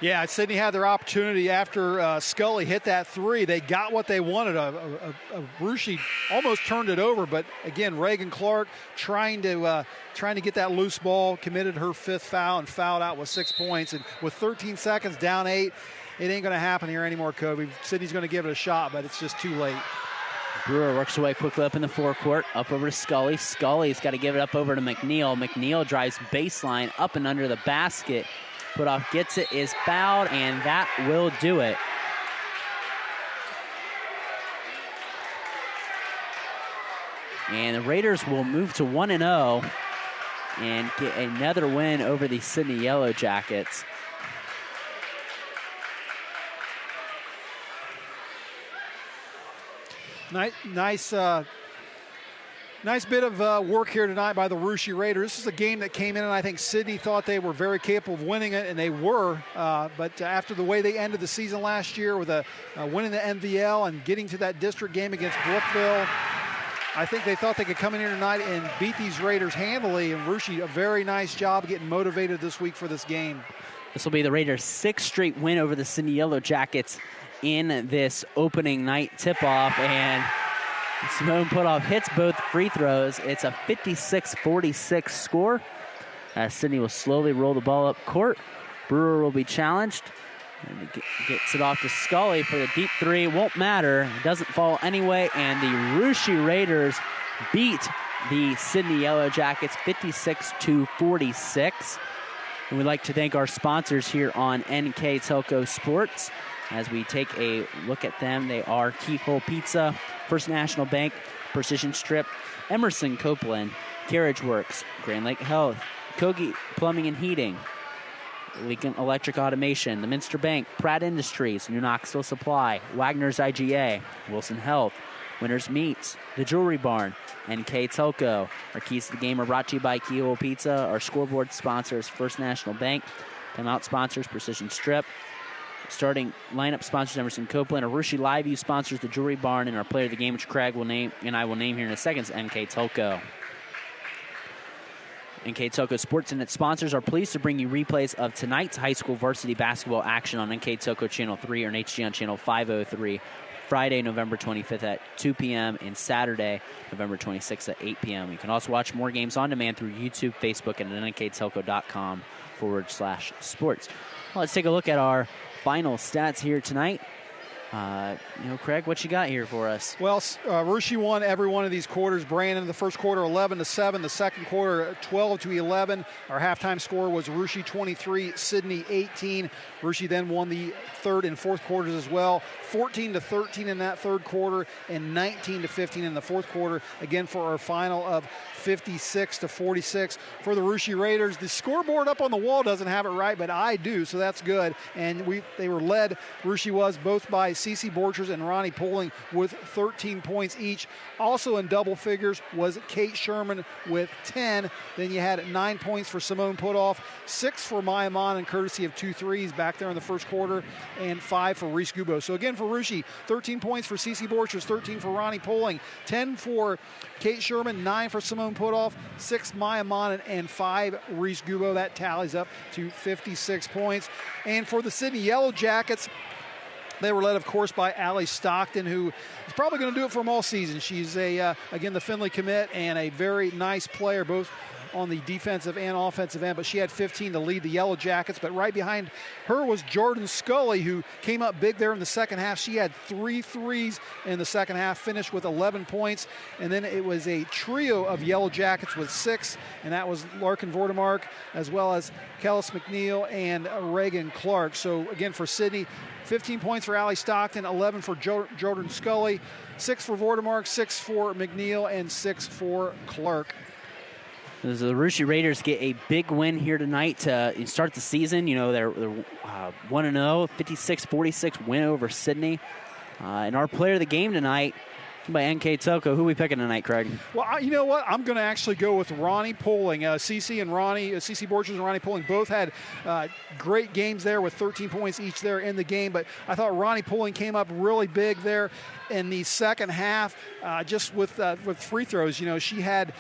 Yeah, Sidney had their opportunity after Scully hit that 3. They got what they wanted. Rushi almost turned it over, but again, Reagan Clark trying to get that loose ball, committed her 5th foul and fouled out with 6 points. And with 13 seconds, down 8, it ain't going to happen here anymore, Kobe. Sidney's going to give it a shot, but it's just too late. Brewer works away quickly up in the forecourt, up over to Scully. Scully's got to give it up over to McNeil. McNeil drives baseline up and under the basket. Put off, gets it, is fouled, and that will do it. And the Raiders will move to 1-0 and get another win over the Sidney Yellow Jackets. Nice bit of work here tonight by the Rushi Raiders. This is a game that came in, and I think Sidney thought they were very capable of winning it, and they were. But after the way they ended the season last year with winning the MVL and getting to that district game against Brookville, I think they thought they could come in here tonight and beat these Raiders handily. And Rushi, a very nice job getting motivated this week for this game. This will be the Raiders' 6th straight win over the Sidney Yellow Jackets in this opening night tip-off, and Simone Putoff hits both free throws. It's a 56-46 score. Sidney will slowly roll the ball up court. Brewer will be challenged. And he gets it off to Scully for the deep 3. Won't matter. It doesn't fall anyway. And the Rushi Raiders beat the Sidney Yellow Jackets 56-46. And we'd like to thank our sponsors here on NKTelco Sports. As we take a look at them, they are Keyhole Pizza, First National Bank, Precision Strip, Emerson Copeland, Carriage Works, Grand Lake Health, Kogi Plumbing and Heating, Lincoln Electric Automation, the Minster Bank, Pratt Industries, New Knoxville Supply, Wagner's IGA, Wilson Health, Winners Meats, The Jewelry Barn, NKTelco. Our keys to the game are brought to you by Kiowa Pizza. Our scoreboard sponsors, First National Bank. Timeout sponsors, Precision Strip. Starting lineup sponsors, Emerson Copeland. Our Rushi Live View sponsors, The Jewelry Barn. And our player of the game, which Craig will name and I will name here in a second, is NKTelco. NKTelco Sports and its sponsors are pleased to bring you replays of tonight's high school varsity basketball action on NKTelco Channel 3 or HD on Channel 503, Friday, November 25th at 2 p.m. and Saturday, November 26th at 8 p.m. You can also watch more games on demand through YouTube, Facebook, and at nktelco.com/sports. Well, let's take a look at our final stats here tonight. Craig, what you got here for us? Well, Rushi won every one of these quarters. Brandon, the first quarter 11-7, the second quarter 12-11. Our halftime score was Rushi 23, Sidney 18. Rushi then won the third and fourth quarters as well, 14-13 in that third quarter and 19-15 in the fourth quarter. Again, for our final of 56-46 for the Rushi Raiders. The scoreboard up on the wall doesn't have it right, but I do, so that's good. And they were led, Rushi was, both by Cece Borchers and Ronnie Poling with 13 points each. Also in double figures was Kate Sherman with 10. Then you had 9 points for Simone Putoff, 6 for Maya Mon, courtesy of 2 threes back there in the first quarter, and 5 for Reese Gubo. So again for Rushi, 13 points for Cece Borchers, 13 for Ronnie Poling, 10 for Kate Sherman, 9 for Simone Putoff, 6 Maya Mon, and 5 Reese Gubo. That tallies up to 56 points. And for the Sydney Yellow Jackets, they were led, of course, by Allie Stockton, who is probably going to do it for them all season. She's, again, the Findlay commit and a very nice player, both on the defensive and offensive end, but she had 15 to lead the Yellow Jackets. But right behind her was Jordan Scully, who came up big there in the second half. She had 3 threes in the second half, finished with 11 points. And then it was a trio of Yellow Jackets with 6, and that was Larkin Vordemark, as well as Kellis McNeil and Reagan Clark. So again, for Sydney, 15 points for Allie Stockton, 11 for Jordan Scully, 6 for Vordemark, 6 for McNeil, and 6 for Clark. As the Rushi Raiders get a big win here tonight to start the season. They're 1-0, 56-46 win over Sidney. And our player of the game tonight by NKTelco. Who are we picking tonight, Craig? Well, you know what? I'm going to actually go with Ronnie Poling. Cece Borchers and Ronnie Poling both had great games there with 13 points each there in the game. But I thought Ronnie Poling came up really big there in the second half, just with free throws. She had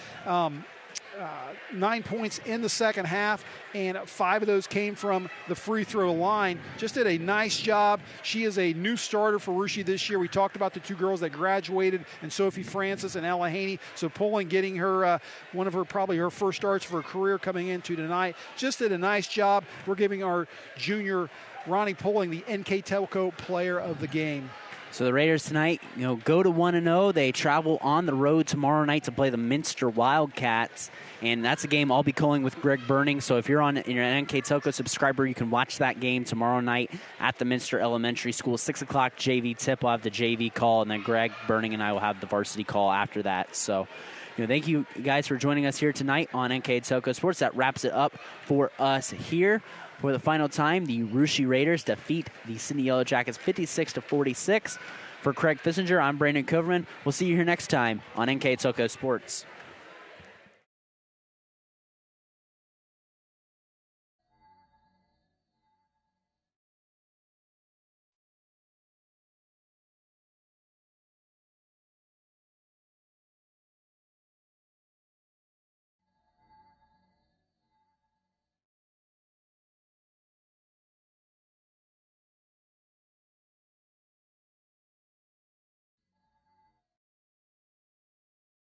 9 points in the second half, and 5 of those came from the free throw line. Just did a nice job. She is a new starter for Rushi this year. We talked about the 2 girls that graduated, and Sophie Francis and Ella Haney. So Poling getting her probably her first starts for her career coming into tonight. Just did a nice job. We're giving our junior Ronnie Poling the NKTelco player of the game. So the Raiders tonight, go to 1-0. They travel on the road tomorrow night to play the Minster Wildcats, and that's a game I'll be calling with Greg Burning. So if you're an NKTelco subscriber, you can watch that game tomorrow night at the Minster Elementary School. 6 o'clock JV tip. We'll have the JV call, and then Greg Burning and I will have the varsity call after that. So thank you guys for joining us here tonight on NKTelco Sports. That wraps it up for us here. For the final time, the Rushi Raiders defeat the Sydney Yellow Jackets 56-46. For Craig Fissinger, I'm Brandon Coverman. We'll see you here next time on NKTelco Sports.